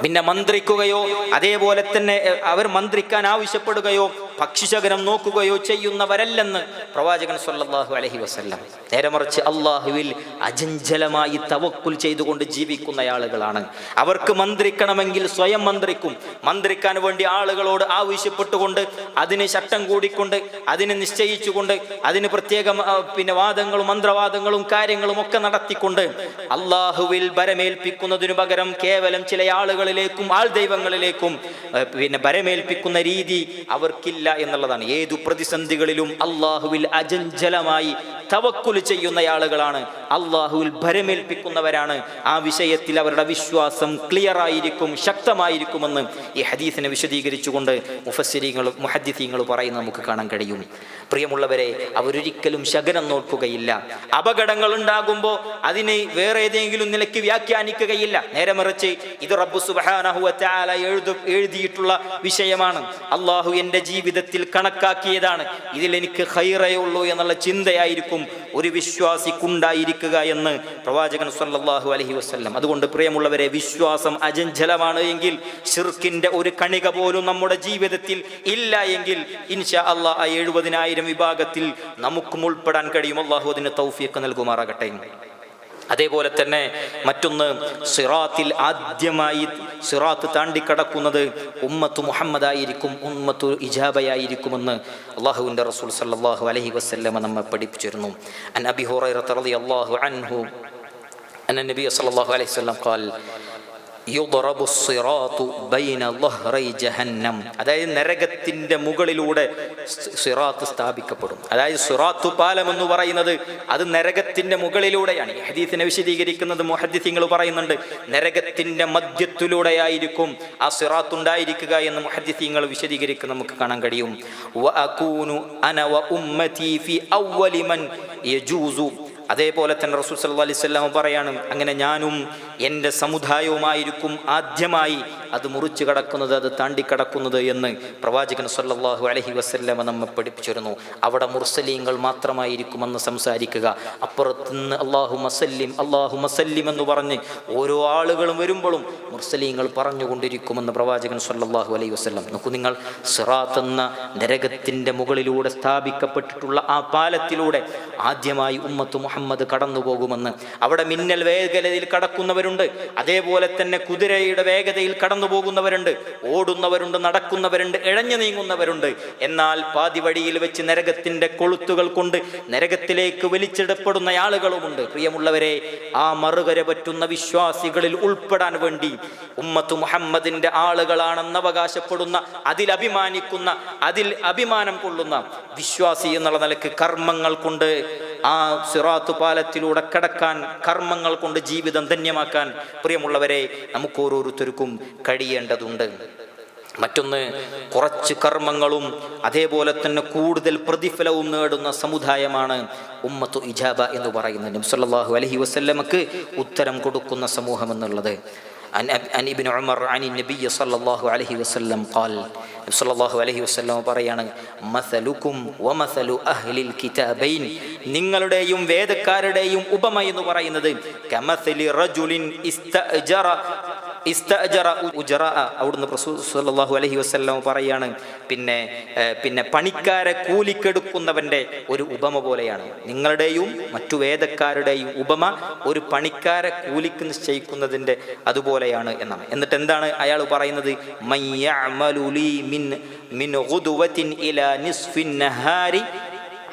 പിന്നെ മന്ത്രിക്കുകയോ അതേപോലെ തന്നെ അവർ മന്ത്രിക്കാൻ ആവശ്യപ്പെടുകയോ പക്ഷിശകരം നോക്കുകയോ ചെയ്യുന്നവരല്ലെന്ന് പ്രവാചകൻ സല്ലല്ലാഹു അലൈഹി വസല്ലം. നേരെ മറിച്ച് അള്ളാഹുവിൽ അചഞ്ചലമായി തവക്കുൽ ചെയ്തുകൊണ്ട് ജീവിക്കുന്ന ആളുകളാണ്. അവർക്ക് മന്ത്രിക്കണമെങ്കിൽ സ്വയം മന്ത്രിക്കും. മന്ത്രിക്കാൻ വേണ്ടി ആളുകളോട് ആവശ്യപ്പെട്ടുകൊണ്ട് അതിന് ചട്ടം കൂടിക്കൊണ്ട് അതിന് നിശ്ചയിച്ചുകൊണ്ട് അതിന് പ്രത്യേകം പിന്നെ വാദങ്ങളും മന്ത്രവാദങ്ങളും കാര്യങ്ങളും ഒക്കെ നടത്തിക്കൊണ്ട് അള്ളാഹുവിൽ ഭരമേൽപ്പിക്കുന്നതിനു പകരം കേവലം ചില ആളുകളിലേക്കും ആൾ ദൈവങ്ങളിലേക്കും പിന്നെ ഭരമേൽപ്പിക്കുന്ന രീതി അവർക്കില്ല എന്നുള്ളതാണ്. ഏതു പ്രതിസന്ധികളിലും അള്ളാഹുവിൽ അചഞ്ചലമായി തവക്കുൽ ചെയ്യുന്ന ആളുകളാണ്, അള്ളാഹുവിൽ ഭരമേൽപ്പിക്കുന്നവരാണ്. ആ വിഷയത്തിൽ അവരുടെ വിശ്വാസം ക്ലിയർ ആയിരിക്കും, ശക്തമായിരിക്കുമെന്ന് ഈ ഹദീസിനെ വിശദീകരിച്ചുകൊണ്ട് മുഹദ്ദിസീങ്ങൾ പറയുന്നത് നമുക്ക് കാണാൻ കഴിയും. പ്രിയമുള്ളവരെ, അവരൊരിക്കലും ശകനം നോക്കുകയില്ല. അപകടങ്ങൾ ഉണ്ടാകുമ്പോൾ അതിനെ വേറെ ഏതെങ്കിലും നിലയ്ക്ക് വ്യാഖ്യാനിക്കുകയില്ല. നേരെ മറിച്ച് ഇത് റബ്ബ് സുബ്ഹാനഹു വ തആല എഴുതിയിട്ടുള്ള വിഷയമാണ്. അള്ളാഹു എൻ്റെ ജീവിതത്തിൽ കണക്കാക്കിയതാണ്. ഇതിൽ എനിക്ക് ഖൈറേ ഉള്ളൂ എന്നുള്ള ചിന്തയായിരിക്കും ഒരു വിശ്വാസിക്കുണ്ടായിരിക്കുക എന്ന് പ്രവാചകൻ സല്ലല്ലാഹു അലൈഹി വസല്ലം. അതുകൊണ്ട് പ്രിയമുള്ളവരെ, വിശ്വാസം അചഞ്ചലമാണ് എങ്കിൽ, ശിർക്കിന്റെ ഒരു കണിക പോലും നമ്മുടെ ജീവിതത്തിൽ ഇല്ല എങ്കിൽ ഇൻഷാ അല്ലാഹ് ആ 70,000 വിഭാഗത്തിൽ നമുക്കും ഉൾപ്പെടാൻ കഴിയും. അല്ലാഹു അതിന് തൗഫീഖ് നൽകുമാറാകട്ടെ. അതേപോലെ തന്നെ മറ്റൊന്ന്, സിറാത്തിൽ ആദ്യമായി സിറാത്ത് താണ്ടിക്കടക്കുന്നത് ഉമ്മത്തു മുഹമ്മദായിരിക്കും, ഉമ്മത്തു ഇജാബയായിരിക്കുമെന്ന് അള്ളാഹുവിൻ്റെ റസൂൽ സല്ലല്ലാഹു അലൈഹി വസല്ലമ നമ്മെ പഠിപ്പിച്ചിരുന്നു. അൻ അബി ഹുറൈറ റളിയല്ലാഹു അൻഹു അന്ന നബി സല്ലല്ലാഹു അലൈഹി വസല്ലം ഖാൽ യുദ്റബു സിറാത്തു ബൈന ളഹ്റൈ ജഹന്നം, അതായത് നരകത്തിൻ്റെ മുകളിലൂടെ സിറാത്ത് സ്ഥാപിക്കപ്പെടും. അതായത് സിറാത്തു പാലം എന്ന് പറയുന്നത് അത് നരകത്തിൻ്റെ മുകളിലൂടെയാണ്. ഈ ഹദീസിനെ വിശദീകരിക്കുന്നത് മുഹദ്ദിഥീങ്ങൾ പറയുന്നുണ്ട്, നരകത്തിൻ്റെ മധ്യത്തിലൂടെയായിരിക്കും ആ സിറാത്ത് ഉണ്ടായിരിക്കുക എന്ന് മുഹദ്ദിഥീങ്ങൾ വിശദീകരിക്കുന്നത് നമുക്ക് കാണാൻ കഴിയും. വഅകൂനു അന വഉമ്മതി ഫി അവ്വലി മൻ യജൂസു, അതേപോലെ തന്നെ റസൂൽ സല്ലല്ലാഹു അലൈഹി വസല്ലം പറയാണ്, അങ്ങനെ ഞാനും എൻ്റെ സമുദായവുമായിരിക്കും ആദ്യമായി അത് മുറിച്ചു കടക്കുന്നത്, അത് താണ്ടിക്കടക്കുന്നത് എന്ന് പ്രവാചകൻ സല്ലല്ലാഹു അലൈഹി വസല്ലം നമ്മെ പഠിപ്പിച്ചിരുന്നു. അവിടെ മുർസലീങ്ങൾ മാത്രമായിരിക്കുമെന്ന് സംസാരിക്കുക, അപ്പുറത്തുനിന്ന് അല്ലാഹുമ്മ സല്ലിം അല്ലാഹുമ്മ സല്ലിം എന്ന് പറഞ്ഞ് ഓരോ ആളുകളും വരുമ്പോഴും മുർസലീങ്ങൾ പറഞ്ഞുകൊണ്ടിരിക്കുമെന്ന് പ്രവാചകൻ സല്ലല്ലാഹു അലൈഹി വസല്ലം. നോക്കൂ നിങ്ങൾ, സിറാത്ത് എന്ന നരകത്തിൻ്റെ മുകളിലൂടെ സ്ഥാപിക്കപ്പെട്ടിട്ടുള്ള ആ പാലത്തിലൂടെ ആദ്യമായി ഉമ്മത്ത് മുഹമ്മദ് കടന്നു പോകുമെന്ന്. അവിടെ മിന്നൽ വേഗതയിൽ കടക്കുന്നവരുണ്ട്, അതേപോലെ തന്നെ കുതിരയുടെ വേഗതയിൽ കടന്നു പോകുന്നവരുണ്ട്, ഓടുന്നവരുണ്ട്, നടക്കുന്നവരുണ്ട്, ഇഴഞ്ഞു നീങ്ങുന്നവരുണ്ട്. എന്നാൽ പാതി വഴിയിൽ വെച്ച് നരകത്തിന്റെ കൊളുത്തുകൾ കൊണ്ട് നരകത്തിലേക്ക് വലിച്ചിടപ്പെടുന്ന ആളുകളുമുണ്ട്. പ്രിയമുള്ളവരെ, ആ മറുകര പറ്റുന്ന വിശ്വാസികളിൽ ഉൾപ്പെടാൻ വേണ്ടി ഉമ്മത്ത് മുഹമ്മദിന്റെ ആളുകളാണെന്ന് അവകാശപ്പെടുന്ന, അതിൽ അഭിമാനിക്കുന്ന, അതിൽ അഭിമാനം കൊള്ളുന്ന വിശ്വാസി എന്നുള്ള നിലക്ക് കർമ്മങ്ങൾ കൊണ്ട് ആ സിറാത്ത് പാലത്തിലൂടെ കടക്കാൻ, കർമ്മങ്ങൾ കൊണ്ട് ജീവിതം ധന്യമാക്കാൻ പ്രിയമുള്ളവരെ നമുക്ക് ഓരോരുത്തർക്കും കഴിയേണ്ടതുണ്ട്. മറ്റൊന്ന്, കുറച്ച് കർമ്മങ്ങളും അതേപോലെ തന്നെ കൂടുതൽ പ്രതിഫലവും നേടുന്ന സമുദായമാണ് ഉമ്മത്തു ഇജാബ എന്ന് പറയുന്നത്. നബി സല്ലല്ലാഹു അലൈഹി വസല്ലമക്ക് ഉത്തരം കൊടുക്കുന്ന സമൂഹം എന്നുള്ളത്. عن ابن عمر عن النبي صلى الله عليه وسلم قال, നബി സല്ലല്ലാഹു അലൈഹി വസല്ലം പറയാണ്, മസലുക്കും വമസലു അഹ്ലിൽ കിതാബൈൻ, നിങ്ങളുടെയും വേദക്കാരുടെയും ഉപമ എന്ന് പറയുന്നത് കമസലി റജുലിൻ ഇസ്തഅജറ ഉജറ, അവിടുന്ന് റസൂൽ സല്ലല്ലാഹു അലൈഹി വസല്ലം പറയാണ്, പിന്നെ പണിക്കാരെ കൂലിക്കെടുക്കുന്നവന്റെ ഒരു ഉപമ പോലെയാണ്. നിങ്ങളുടെയും മറ്റു വേദക്കാരുടെയും ഉപമ ഒരു പണിക്കാരെ കൂലിക്ക് നിശ്ചയിക്കുന്നതിന്റെ അതുപോലെയാണ് എന്നാണ്. എന്നിട്ട് എന്താണ് അയാൾ പറയുന്നത്? മയ്യഅമലു ലീ മിൻ ഗുദുവത്തിൻ ഇലാ നിസ്ഫിൻ നഹാരി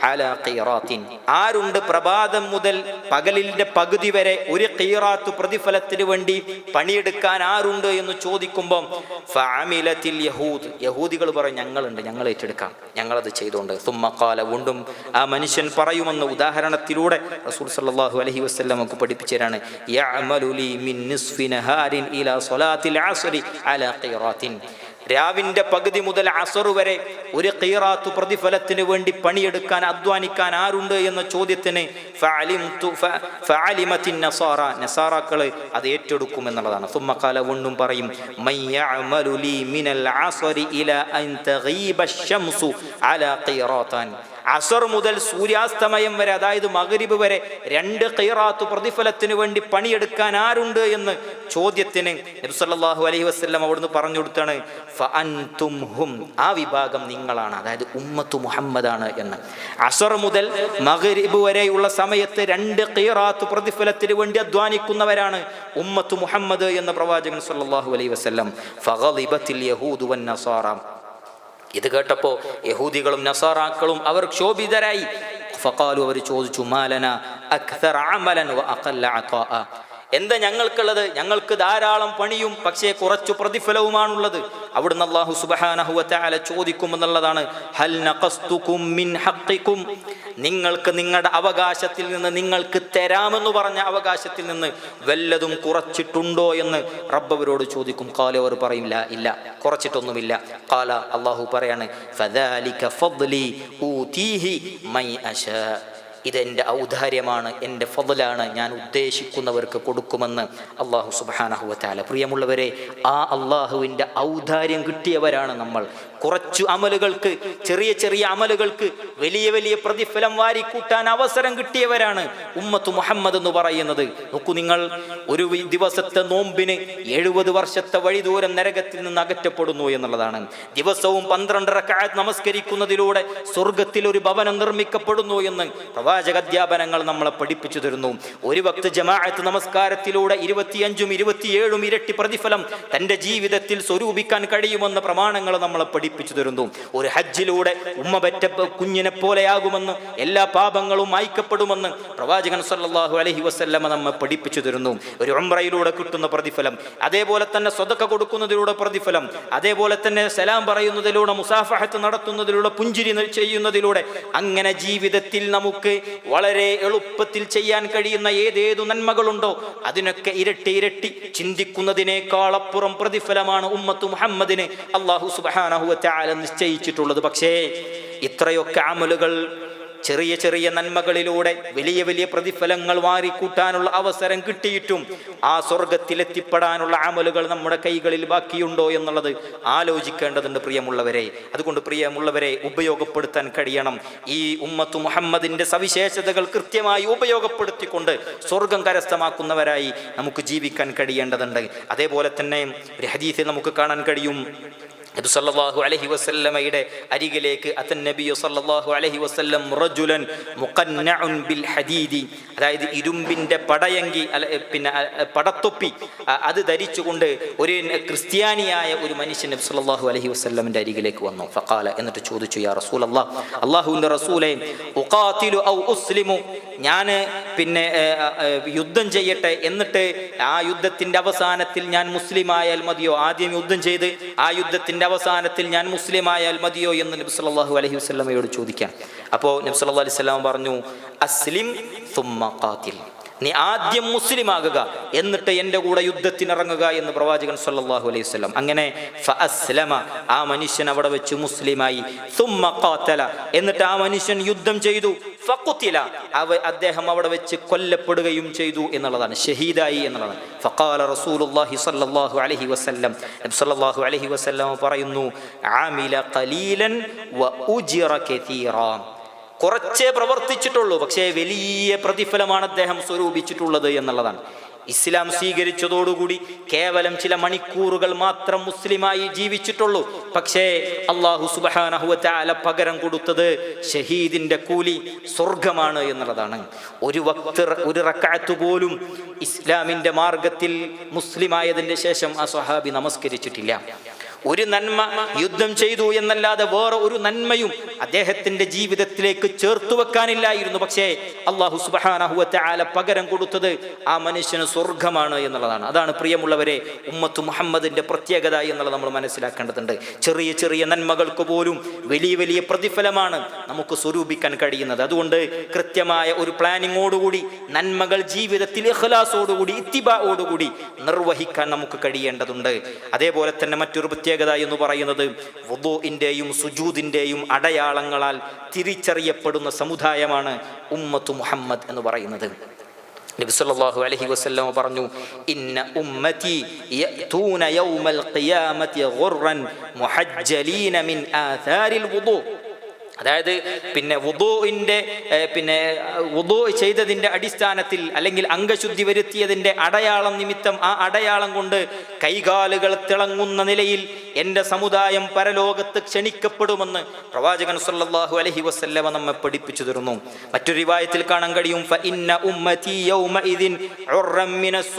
അലാ ഖീറാത്തിൻ, ആരുണ്ട് പ്രഭാതം മുതൽ പകലിന്റെ പകുതി വരെ ഒരു ഖീറാത്ത് പ്രതിഫലത്തിന് വേണ്ടി പണിയെടുക്കാൻ ആരുണ്ട് എന്ന് ചോദിക്കുമ്പോൾ ഫഅമിലത്തിൽ യഹൂദ്, യഹൂദികൾ പറയും ഞങ്ങളുണ്ട്, ഞങ്ങൾ ഏറ്റെടുക്കാം, ഞങ്ങളത് ചെയ്തുകൊണ്ട്. സുമ്മ ഖാല, വീണ്ടും ആ മനുഷ്യൻ പറയുമെന്ന് ഉദാഹരണത്തിലൂടെ റസൂൽ സല്ലല്ലാഹു അലൈഹി വസല്ലം നമുക്ക് പഠിപ്പിച്ചു തരാണ്. യഅമലു ലീ മിൻ നിസ്ഫി നഹാരിൻ ഇലാ സ്വലാത്തിൽ അസ്രി അലാ ഖീറാത്തിൻ, രാവിന്റെ പകുതി മുതൽ അസർ വരെ ഒരു ഖീറാത്ത് പ്രതിഫലത്തിന് വേണ്ടി പണിയെടുക്കാൻ, അധ്വാനിക്കാൻ ആരുണ്ട് എന്ന ചോദ്യത്തിന് ഫഅലിമത്തിൻ നസാറ, നസാറാക്കൾ അത് ഏറ്റെടുക്കുമെന്നുള്ളതാണ്. സുമ്മ ഖാല, വീണ്ടും പറയും, മയ്യഅമലു ലീ മിനൽ അസ്രി ഇലാ അൻ തഗീബ അശ്ശംസു അലാ ഖീറാത്താൻ, അസർ മുതൽ സൂര്യാസ്തമയം വരെ, അതായത് മഗ്രിബ് വരെ 2 ഖീറാത്ത് പ്രതിഫലത്തിന് വേണ്ടി പണിയെടുക്കാൻ ആരുണ്ട് എന്ന് ചോദ്യത്തിന് നബി സല്ലല്ലാഹു അലൈഹി വസല്ലം അവിടുന്ന് പറഞ്ഞു കൊടുത്താണ്, ഫഅൻതും ഹും, ആ വിഭാഗം നിങ്ങളാണ്, അതായത് ഉമ്മത്തു മുഹമ്മദാണ് എന്ന്. അസർ മുതൽ മഗ്രിബ് വരെയുള്ള സമയത്ത് 2 ഖീറാത്ത് പ്രതിഫലത്തിന് വേണ്ടി അധ്വാനിക്കുന്നവരാണ് ഉമ്മത്തു മുഹമ്മദ് എന്ന പ്രവാചകൻ സല്ലല്ലാഹു അലൈഹി വസല്ലം. ഫഗളിബത്തിൽ യഹൂദു വൻ നസാറ, ഇത് കേട്ടപ്പോൾ യഹൂദികളും നസാറാക്കളും അവർ ക്ഷോഭിതരായി. ഫഖാലു, അവർ ചോദിച്ചു, മാലന അക്തറ അമലൻ വ അഖല്ല അതാഅ, എന്താ ഞങ്ങൾക്കുള്ളത്? ഞങ്ങൾക്ക് ധാരാളം പണിയും പക്ഷേ കുറച്ചു പ്രതിഫലവുമാണുള്ളത്. അവിടുന്ന് അല്ലാഹു സുബ്ഹാനഹു വ തആല ചോദിക്കുമെന്നുള്ളതാണ്, ഹൽ നഖസ്തുകും മിൻ ഹഖ്ഖികും, നിങ്ങൾക്ക് നിങ്ങളുടെ അവകാശത്തിൽ നിന്ന്, നിങ്ങൾക്ക് തരാമെന്ന് പറഞ്ഞ അവകാശത്തിൽ നിന്ന് വല്ലതും കുറച്ചിട്ടുണ്ടോ എന്ന് റബ്ബവരോട് ചോദിക്കും. ഖാല, അവർ പറയും, ലാ, ഇല്ല, കുറച്ചിട്ടൊന്നുമില്ല. ഖാല, അല്ലാഹു പറയാണ്, ഫദാലിക ഫദ്ലി ഊതീഹി മൈ അശാ, ഇതെൻ്റെ ഔദാര്യമാണ്, എൻ്റെ ഫദ്ലാണ്, ഞാൻ ഉദ്ദേശിക്കുന്നവർക്ക് കൊടുക്കുമെന്ന് അല്ലാഹു സുബ്ഹാനഹു വ തആല. പ്രിയമുള്ളവരെ, ആ അള്ളാഹുവിൻ്റെ ഔദാര്യം കിട്ടിയവരാണ് നമ്മൾ. കുറച്ചു അമലുകൾക്ക്, ചെറിയ ചെറിയ അമലുകൾക്ക് വലിയ വലിയ പ്രതിഫലം വാരിക്കൂട്ടാൻ അവസരം കിട്ടിയവരാണ് ഉമ്മത്തു മുഹമ്മദ് എന്ന് പറയുന്നത്. നോക്കൂ നിങ്ങൾ, ഒരു ദിവസത്തെ നോമ്പിന് 70 വർഷത്തെ വഴി ദൂരം നരകത്തിൽ നിന്ന് അകറ്റപ്പെടുന്നു എന്നുള്ളതാണ്. ദിവസവും 12 റക്അത്ത് നമസ്കരിക്കുന്നതിലൂടെ സ്വർഗത്തിൽ ഒരു ഭവനം നിർമ്മിക്കപ്പെടുന്നു എന്ന് പ്രവാചക അധ്യാപനങ്ങൾ നമ്മളെ പഠിപ്പിച്ചു തരുന്നു. ഒരു വക്ത് ജമാഅത്ത് നമസ്കാരത്തിലൂടെ 25ഉം 27ഉം ഇരട്ടി പ്രതിഫലം തൻ്റെ ജീവിതത്തിൽ സ്വരൂപിക്കാൻ കഴിയുമെന്ന് പ്രമാണങ്ങൾ നമ്മളെ പഠിപ്പിച്ചു തരുന്നു. ഒരു ഹജ്ജിലൂടെ ഉമ്മ പെറ്റ കുഞ്ഞിനെ പോലെയാകുമെന്ന്, എല്ലാ പാപങ്ങളും മായ്ക്കപ്പെടുമെന്ന് പ്രവാചകൻ സല്ലല്ലാഹു അലൈഹി വസല്ലമ നമ്മെ പഠിപ്പിച്ചു തരുന്നു. ഒരു ഉംറയിലൂടെ കിട്ടുന്ന പ്രതിഫലം, അതേപോലെ തന്നെ സ്വതക്ക കൊടുക്കുന്നതിലൂടെ പ്രതിഫലം, അതേപോലെ തന്നെ സലാം പറയുന്നതിലൂടെ, മുസാഫഹത്ത് നടത്തുന്നതിലൂടെ, പുഞ്ചിരി ചെയ്യുന്നതിലൂടെ, അങ്ങനെ ജീവിതത്തിൽ നമുക്ക് വളരെ എളുപ്പത്തിൽ ചെയ്യാൻ കഴിയുന്ന ഏതേതു നന്മകളുണ്ടോ അതിനൊക്കെ ഇരട്ടി ഇരട്ടി ചിന്തിക്കുന്നതിനേക്കാൾ അപ്പുറം പ്രതിഫലമാണ് ഉമ്മത്തു മുഹമ്മദിന് അല്ലാഹു സുബ്ഹാനഹു വ തആല നിശ്ചയിച്ചിട്ടുള്ളത്. പക്ഷേ ഇത്രയൊക്കെ അമലുകൾ, ചെറിയ ചെറിയ നന്മകളിലൂടെ വലിയ വലിയ പ്രതിഫലങ്ങൾ വാരിക്കൂട്ടാനുള്ള അവസരം കിട്ടിയിട്ടും ആ സ്വർഗത്തിലെത്തിപ്പെടാനുള്ള അമലുകൾ നമ്മുടെ കൈകളിൽ ബാക്കിയുണ്ടോ എന്നുള്ളത് ആലോചിക്കേണ്ടതുണ്ട് പ്രിയമുള്ളവരെ. അതുകൊണ്ട് പ്രിയമുള്ളവരെ, ഉപയോഗപ്പെടുത്താൻ കഴിയണം. ഈ ഉമ്മത്തു മുഹമ്മദിന്റെ സവിശേഷതകൾ കൃത്യമായി ഉപയോഗപ്പെടുത്തിക്കൊണ്ട് സ്വർഗം കരസ്ഥമാക്കുന്നവരായി നമുക്ക് ജീവിക്കാൻ കഴിയേണ്ടതുണ്ട്. അതേപോലെ തന്നെ ഒരു ഹദീസിൽ നമുക്ക് കാണാൻ കഴിയും, നബി സല്ലല്ലാഹു അലൈഹി വസല്ലമയുടെ അരികിലേക്ക് അത്തൻ നബി സല്ലല്ലാഹു അലൈഹി വസല്ലം റജുലൻ മുഖന്നഉൻ ബിൽ ഹദീദി, അതായത് ഇരുമ്പിന്റെ പടയങ്കി, പിന്നെ പടത്തൊപ്പി അത് ധരിച്ചുകൊണ്ട് ഒരു ക്രിസ്ത്യാനിയായ ഒരു മനുഷ്യൻ നബി സല്ലല്ലാഹു അലൈഹി വസല്ലമിന്റെ അരികിലേക്ക് വന്നു. ഫഖാല, എന്നിട്ട് ചോദിച്ചു, യാ റസൂലല്ലാഹ്, അല്ലാഹുവിന്റെ റസൂലേ, ഉഖാതിലു ഔ ഉസ്ലിമു, ഞാൻ പിന്നെ യുദ്ധം ചെയ്യട്ടെ, എന്നിട്ട് ആ യുദ്ധത്തിന്റെ അവസാനത്തിൽ ഞാൻ മുസ്ലിമായാൽ മതിയോ? ആദ്യം യുദ്ധം ചെയ്ത് ആ യുദ്ധത്തിന്റെ അവസാനത്തിൽ ഞാൻ മുസ്ലിമായാൽ മതിയോ എന്ന് നബി സല്ലല്ലാഹു അലൈഹി വസല്ലമയോട് ചോദിക്കാം. അപ്പോൾ നബി സല്ലല്ലാഹു അലൈഹി വസല്ലം പറഞ്ഞു, അസ്ലിം സുമ്മ ഖാതിൽ, നീ ആദ്യം മുസ്ലിം ആകുക, എന്നിട്ട് എൻ്റെ കൂടെ യുദ്ധത്തിനിറങ്ങുക എന്ന് പ്രവാചകൻ സല്ലല്ലാഹു അലൈഹി വസല്ലം. അങ്ങനെ ഫഅസ്ലമ, ആ മനുഷ്യൻ അവിടെ വെച്ച് മുസ്ലിമായി. സുമ്മ ഖാതല, എന്നിട്ട് ആ മനുഷ്യൻ യുദ്ധം ചെയ്തു. ഫഖുതില, അദ്ദേഹം അവിടെ വെച്ച് കൊല്ലപ്പെടുകയും ചെയ്തു എന്നുള്ളതാണ്, ഷഹീദായി എന്നുള്ളതാണ്. ഫഖാല റസൂലുള്ളാഹി സ്വല്ലല്ലാഹു അലൈഹി വസല്ലം, നബി സ്വല്ലല്ലാഹു അലൈഹി വസല്ലം പറയുന്നു, ആമില ഖലീലൻ വ ഉജിറ കതീറാ, കുറച്ചേ പ്രവർത്തിച്ചിട്ടുള്ളൂ, പക്ഷേ വലിയ പ്രതിഫലമാണ് അദ്ദേഹം സ്വരൂപിച്ചിട്ടുള്ളത് എന്നുള്ളതാണ്. ഇസ്ലാം സ്വീകരിച്ചതോടുകൂടി കേവലം ചില മണിക്കൂറുകൾ മാത്രം മുസ്ലിമായി ജീവിച്ചിട്ടുള്ളൂ, പക്ഷേ അല്ലാഹു സുബ്ഹാനഹു വ തആല പകരം കൊടുത്തത് ഷഹീദിന്റെ കൂലി സ്വർഗമാണ് എന്നുള്ളതാണ്. ഒരു വക്ത്, ഒരു റക്അത്ത് പോലും ഇസ്ലാമിന്റെ മാർഗത്തിൽ മുസ്ലിമായതിന്റെ ശേഷം ആ സ്വഹാബി നമസ്കരിച്ചിട്ടില്ല. ഒരു നന്മ യുദ്ധം ചെയ്തു എന്നല്ലാതെ വേറെ ഒരു നന്മയും അദ്ദേഹത്തിന്റെ ജീവിതത്തിലേക്ക് ചേർത്തു വെക്കാനില്ലായിരുന്നു. പക്ഷേ അല്ലാഹു സുബ്ഹാനഹു വ തആല പകരം കൊടുത്തത് ആ മനുഷ്യന് സ്വർഗമാണ് എന്നുള്ളതാണ്. അതാണ് പ്രിയമുള്ളവരെ ഉമ്മത്തു മുഹമ്മദിന്റെ പ്രത്യേകത എന്നുള്ളത് നമ്മൾ മനസ്സിലാക്കേണ്ടതുണ്ട്. ചെറിയ ചെറിയ നന്മകൾക്ക് പോലും വലിയ വലിയ പ്രതിഫലമാണ് നമുക്ക് സ്വരൂപിക്കാൻ കഴിയുന്നത്. അതുകൊണ്ട് കൃത്യമായ ഒരു പ്ലാനിങ്ങോടുകൂടി നന്മകൾ ജീവിതത്തിൽ ഇഖ്ലാസോടുകൂടി, ഇത്തിബാഓടുകൂടി നിർവഹിക്കാൻ നമുക്ക് കഴിയേണ്ടതുണ്ട്. അതേപോലെ തന്നെ മറ്റൊരു പ്രത്യേകത എന്ന് പറയുന്നത് വുദൂഇന്റെയും സുജൂദിന്റെയും അടയാളങ്ങളാൽ തിരിച്ചറിയപ്പെടുന്ന സമുദായമാണ് ഉമ്മത്തു മുഹമ്മദ് എന്ന് പറയുന്നത്. നബി സല്ലല്ലാഹു അലൈഹി വസല്ലം പറഞ്ഞു, ഇന്ന ഉമ്മതി യഅതൂന യൗമൽ ഖിയാമത്തി ഗുർറൻ മുഹജ്ജലീന മിൻ ആഥാരിൽ വുദൂ, അതായത് പിന്നെ വുദൂ ചെയ്തതിൻ്റെ അടിസ്ഥാനത്തിൽ അല്ലെങ്കിൽ അംഗശുദ്ധി വരുത്തിയതിൻ്റെ അടയാളം നിമിത്തം, ആ അടയാളം കൊണ്ട് കൈകാലുകൾ തിളങ്ങുന്ന നിലയിൽ എൻ്റെ സമുദായം പരലോകത്ത് ക്ഷണിക്കപ്പെടുമെന്ന് പ്രവാചകൻ സല്ലല്ലാഹു അലൈഹി വസല്ലമ നമ്മെ പഠിപ്പിച്ചു തരുന്നു. മറ്റൊരു റിവായത്തിൽ കാണാൻ കഴിയും, ഫഇന്ന ഉമ്മതി യൗമഇദിൻ ഉർറൻ മിനസ്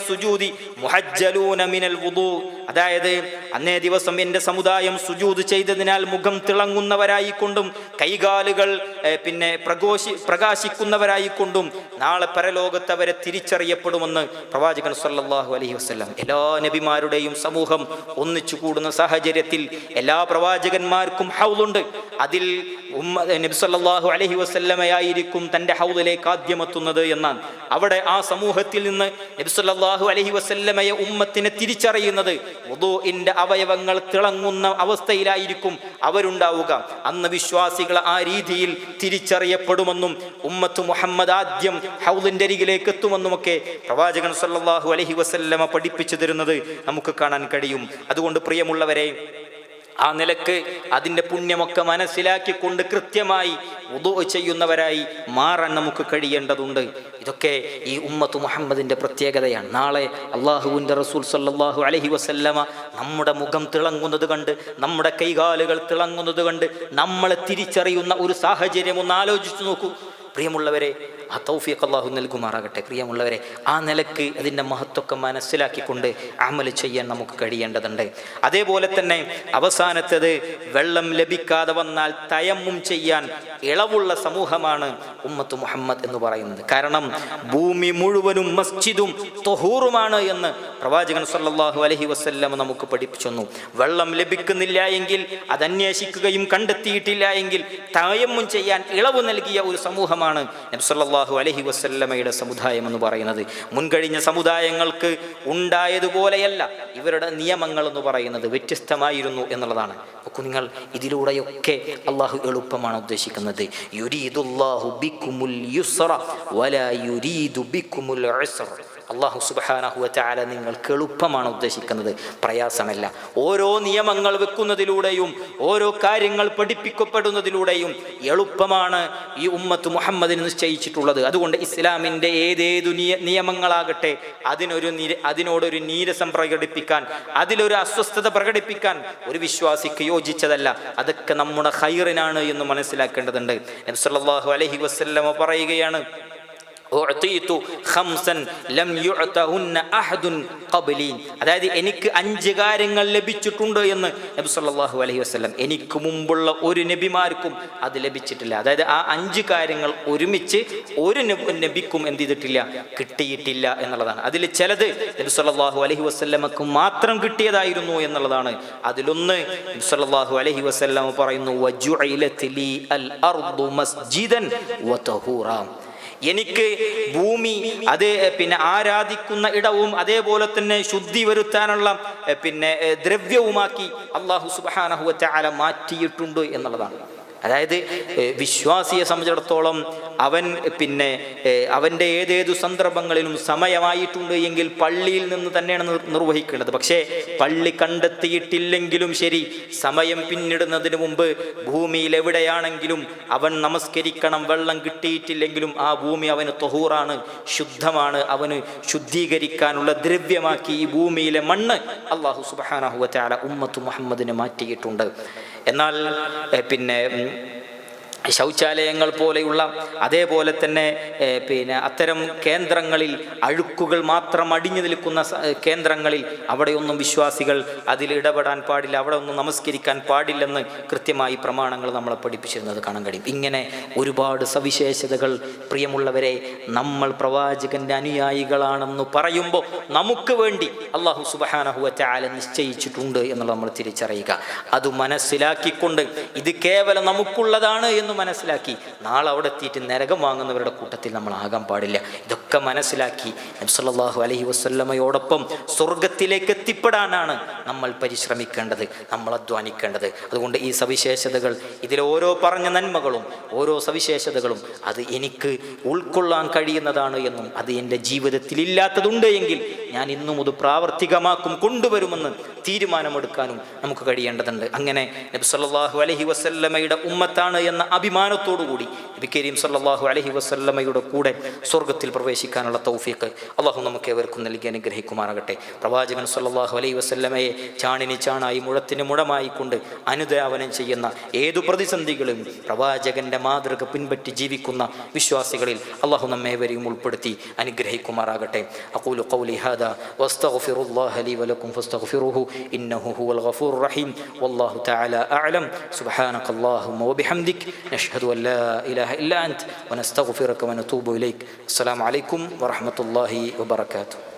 സുജൂദി മുഹജ്ജലൂന മിനൽ വുദൂ, അതായത് അന്നേ ദിവസം എൻ്റെ സമുദായം സുജൂദ് ചെയ്തതിനാൽ മുഖം തിളങ്ങുന്നവരായിക്കൊണ്ടും കൈകാലുകൾ പിന്നെ പ്രകാശിക്കുന്നവരായിക്കൊണ്ടും നാളെ പരലോകത്ത് അവരെ തിരിച്ചറിയപ്പെടുമെന്ന് പ്രവാചകൻ സല്ലല്ലാഹു അലൈഹി വസല്ലം. എല്ലാ നബിമാരുടെയും സമൂഹം ഒന്നിച്ചു കൂടുന്ന സാഹചര്യത്തിൽ എല്ലാ പ്രവാചകന്മാർക്കും ഹൗലുണ്ട്. അതിൽ നബി സല്ലല്ലാഹു അലൈഹി വസല്ലമയായിരിക്കും തൻ്റെ ഹൗദിലേക്ക് ആദ്യമെത്തുന്നത് എന്നാണ്. അവിടെ ആ സമൂഹത്തിൽ നിന്ന് നബി സല്ലല്ലാഹു അലൈഹി വസല്ലമയെ ഉമ്മത്തിനെ തിരിച്ചറിയുന്നത് വുദൂഇന്റെ അവയവങ്ങൾ തിളങ്ങുന്ന അവസ്ഥയിലായിരിക്കും അവരുണ്ടാവുക. അന്ന് വിശ്വാസികൾ ആ രീതിയിൽ തിരിച്ചറിയപ്പെടുമെന്നും ഉമ്മത്ത് മുഹമ്മദ് ആദ്യം ഹൗദിന്റെ അരികിലേക്ക് എത്തുമെന്നുമൊക്കെ പ്രവാചകൻ സല്ലല്ലാഹു അലൈഹി വസല്ലമ പഠിപ്പിച്ചു തരുന്നത് നമുക്ക് കാണാൻ കഴിയും. അതുകൊണ്ട് പ്രിയമുള്ളവരെ, ആ നിലക്ക് അതിൻ്റെ പുണ്യമൊക്കെ മനസ്സിലാക്കിക്കൊണ്ട് കൃത്യമായി വുദൂ ചെയ്യുന്നവരായി മാറാൻ നമുക്ക് കഴിയേണ്ടതുണ്ട്. ഇതൊക്കെ ഈ ഉമ്മത്ത് മുഹമ്മദിൻ്റെ പ്രത്യേകതയാണ്. നാളെ അള്ളാഹുവിൻ്റെ റസൂൽ സല്ലല്ലാഹു അലൈഹി വസല്ലമ നമ്മുടെ മുഖം തിളങ്ങുന്നത് കണ്ട്, നമ്മുടെ കൈകാലുകൾ തിളങ്ങുന്നത് കണ്ട് നമ്മളെ തിരിച്ചറിയുന്ന ഒരു സാഹചര്യം ഒന്ന് ആലോചിച്ചു നോക്കൂ പ്രിയമുള്ളവരെ. ആ തൗഫീഖ് അല്ലാഹു നൽകുമാറാകട്ടെ. പ്രിയമുള്ളവരെ, ആ നിലക്ക് അതിൻ്റെ മഹത്വമൊക്കെ മനസ്സിലാക്കിക്കൊണ്ട് അമൽ ചെയ്യാൻ നമുക്ക് കഴിയേണ്ടതുണ്ട്. അതേപോലെ തന്നെ അവസാനത്തേത്, വെള്ളം ലഭിക്കാതെ വന്നാൽ തയമ്മും ചെയ്യാൻ ഇളവുള്ള സമൂഹമാണ് ഉമ്മത്ത് മുഹമ്മദ് എന്ന് പറയുന്നത്. കാരണം ഭൂമി മുഴുവനും മസ്ജിദും തൊഹൂറുമാണ് എന്ന് പ്രവാചകൻ സല്ലല്ലാഹു അലൈഹി വസല്ലം നമുക്ക് പഠിപ്പിച്ചു തന്നു. വെള്ളം ലഭിക്കുന്നില്ല എങ്കിൽ, അത് അന്വേഷിക്കുകയും കണ്ടെത്തിയിട്ടില്ല എങ്കിൽ തയമ്മും ചെയ്യാൻ ഇളവ് നൽകിയ ഒരു സമൂഹമാണ് നബി സല്ലല്ലാഹു അലൈഹി വസല്ലമയുടെ സമുദായം എന്ന് പറയുന്നത്. മുൻകഴിഞ്ഞ സമുദായങ്ങൾക്ക് ഉണ്ടായതുപോലെയല്ല ഇവരുടെ നിയമങ്ങൾ എന്ന് പറയുന്നത്, വ്യത്യസ്തമായിരുന്നു എന്നുള്ളതാണ്. അപ്പോൾ നിങ്ങൾ ഇതിലൂടെയൊക്കെ അള്ളാഹു എളുപ്പമാണ് ഉദ്ദേശിക്കുന്നത്. യുരീദുല്ലാഹു ബിക്കുമുൽ യുസ്റ വലാ യുരീദു ബിക്കുമുൽ ഉസ്റ. അള്ളാഹു സുബ്ഹാനഹു വ തആല നിങ്ങൾക്ക് എളുപ്പമാണ് ഉദ്ദേശിക്കുന്നത്, പ്രയാസമല്ല. ഓരോ നിയമങ്ങൾ വെക്കുന്നതിലൂടെയും ഓരോ കാര്യങ്ങൾ പഠിപ്പിക്കപ്പെടുന്നതിലൂടെയും എളുപ്പമാണ് ഈ ഉമ്മത്ത് മുഹമ്മദിന് നിശ്ചയിച്ചിട്ടുള്ളത്. അതുകൊണ്ട് ഇസ്ലാമിൻ്റെ ഏതേതു നിയമങ്ങളാകട്ടെ അതിനോടൊരു നീരസം പ്രകടിപ്പിക്കാൻ, അതിലൊരു അസ്വസ്ഥത പ്രകടിപ്പിക്കാൻ ഒരു വിശ്വാസിക്ക് യോജിച്ചതല്ല. അതൊക്കെ നമ്മുടെ ഖൈറിനാണ് എന്ന് മനസ്സിലാക്കേണ്ടതുണ്ട്. നബി സല്ലല്ലാഹു അലൈഹി വസല്ലം പറയുകയാണ്, അതായത് എനിക്ക് 5 കാര്യങ്ങൾ ലഭിച്ചിട്ടുണ്ട് എന്ന് നബി സല്ലല്ലാഹു അലൈഹി വസല്ലം. എനിക്ക് മുമ്പുള്ള ഒരു നബിമാർക്കും അത് ലഭിച്ചിട്ടില്ല. അതായത് ആ 5 കാര്യങ്ങൾ ഒരുമിച്ച് ഒരു നബിക്കും എന്ത് ചെയ്തിട്ടില്ല, കിട്ടിയിട്ടില്ല എന്നുള്ളതാണ്. അതിൽ ചിലത് നബി സല്ലല്ലാഹു അലൈഹി വസല്ലമക്ക് മാത്രം കിട്ടിയതായിരുന്നു എന്നുള്ളതാണ്. അതിലൊന്ന് നബി സല്ലല്ലാഹു അലൈഹി വസല്ലം പറയുന്നു, വജുഇലത് ലി അൽ അർദു മസ്ജിദൻ വതഹൂറ. എനിക്ക് ഭൂമി അത് ആരാധിക്കുന്ന ഇടവും അതേപോലെ തന്നെ ശുദ്ധി വരുത്താനുള്ള ദ്രവ്യവുമാക്കി അല്ലാഹു സുബ്ഹാനഹു വ തആല മാറ്റിയിട്ടുണ്ട് എന്നുള്ളതാണ്. അതായത് വിശ്വാസിയെ സംബന്ധിച്ചിടത്തോളം അവൻ്റെ ഏതേതു സന്ദർഭങ്ങളിലും സമയമായിട്ടുണ്ട് എങ്കിൽ പള്ളിയിൽ നിന്ന് തന്നെയാണ് നിർവഹിക്കേണ്ടത്. പക്ഷേ പള്ളി കണ്ടെത്തിയിട്ടില്ലെങ്കിലും ശരി, സമയം പിന്നിടുന്നതിന് മുമ്പ് ഭൂമിയിൽ എവിടെയാണെങ്കിലും അവൻ നമസ്കരിക്കണം. വെള്ളം കിട്ടിയിട്ടില്ലെങ്കിലും ആ ഭൂമി അവന് തൊഹൂറാണ്, ശുദ്ധമാണ്. അവന് ശുദ്ധീകരിക്കാനുള്ള ദ്രവ്യമാക്കി ഈ ഭൂമിയിലെ മണ്ണ് അല്ലാഹു സുബ്ഹാനഹു വ തആല ഉമ്മത്ത് മുഹമ്മദിനെ മാറ്റിയിട്ടുണ്ട്. എന്നാൽ ശൗചാലയങ്ങൾ പോലെയുള്ള അതേപോലെ തന്നെ അത്തരം കേന്ദ്രങ്ങളിൽ, അഴുക്കുകൾ മാത്രം അടിഞ്ഞു നിൽക്കുന്ന കേന്ദ്രങ്ങളിൽ അവിടെയൊന്നും വിശ്വാസികൾ അതിൽ ഇടപെടാൻ പാടില്ല, അവിടെ ഒന്നും നമസ്കരിക്കാൻ പാടില്ലെന്ന് കൃത്യമായി പ്രമാണങ്ങൾ നമ്മളെ പഠിപ്പിച്ചിരുന്നത് കാണാൻ കഴിയും. ഇങ്ങനെ ഒരുപാട് സവിശേഷതകൾ പ്രിയമുള്ളവരെ, നമ്മൾ പ്രവാചകന്റെ അനുയായികളാണെന്ന് പറയുമ്പോൾ നമുക്ക് വേണ്ടി അല്ലാഹു സുബ്ഹാനഹു വ തആല നിശ്ചയിച്ചിട്ടുണ്ട് എന്നുള്ളത് നമ്മൾ തിരിച്ചറിയുക. അത് മനസ്സിലാക്കിക്കൊണ്ട് ഇത് കേവലം നമുക്കുള്ളതാണ് എന്ന് മനസ്സിലാക്കി നാളെ അവിടെ എത്തിയിട്ട് നരകം വാങ്ങുന്നവരുടെ കൂട്ടത്തിൽ നമ്മൾ ആകാൻ പാടില്ല. ഇതൊക്കെ മനസ്സിലാക്കി നബി സല്ലല്ലാഹു അലൈഹി വസല്ലമയോടൊപ്പം സ്വർഗത്തിലേക്ക് എത്തിപ്പെടാനാണ് നമ്മൾ പരിശ്രമിക്കേണ്ടത്, നമ്മൾ അധ്വാനിക്കേണ്ടത്. അതുകൊണ്ട് ഈ സവിശേഷതകൾ, ഇതിലോരോ പറഞ്ഞ നന്മകളും ഓരോ സവിശേഷതകളും അത് എനിക്ക് ഉൾക്കൊള്ളാൻ കഴിയുന്നതാണ് എന്നും അത് എൻ്റെ ജീവിതത്തിൽ ഇല്ലാത്തതുണ്ട് എങ്കിൽ ഞാൻ ഇന്നും അത് പ്രാവർത്തികമാക്കും, കൊണ്ടുവരുമെന്ന് തീരുമാനമെടുക്കാനും നമുക്ക് കഴിയേണ്ടതുണ്ട്. അങ്ങനെ നബി സല്ലല്ലാഹു അലൈഹി വസല്ലമയുടെ ഉമ്മത്താണ് എന്ന അഭിമാനത്തോടുകൂടി നബി കരീം സല്ലല്ലാഹു അലൈഹി വസല്ലമയുടെ കൂടെ സ്വർഗത്തിൽ പ്രവേശിക്കാനുള്ള തൗഫീഖ് അല്ലാഹു നമുക്ക് ഏവർക്കും നൽകി അനുഗ്രഹിക്കുമാറാകട്ടെ. പ്രവാചകൻ സല്ലല്ലാഹു അലൈഹി വസല്ലമയെ ചാണിന് ചാണായി മുഴത്തിന് മുഴമായി കൊണ്ട് അനുധാവനം ചെയ്യുന്ന ഏതു പ്രതിസന്ധികളും പ്രവാചകന്റെ മാതൃക പിൻപറ്റി ജീവിക്കുന്ന വിശ്വാസികളിൽ അല്ലാഹു നമ്മേവരെയും ഉൾപ്പെടുത്തി അനുഗ്രഹിക്കുമാറാകട്ടെ. അഖൂലു ഖൗലി ഹാദാ വസ്തഗ്ഫിറുല്ലാഹ ലി വലക്കും ഫസ്തഗ്ഫിറുഹു ഇന്നഹു ഹുവൽ ഗഫൂറുർ റഹീം വല്ലാഹു തആല അഅലം. സുബ്ഹാനകല്ലാഹുമ്മ വബിഹംദിക നശ്ഹദു അൻ ലാ ഇലാഹ ഇല്ലാ അൻത വനസ്തഗ്ഫിറുക വനതൂബു ഇലൈക്. അസ്സലാമു അലൈക്കും വറഹ്മത്തുള്ളാഹി വബറകാതുഹു.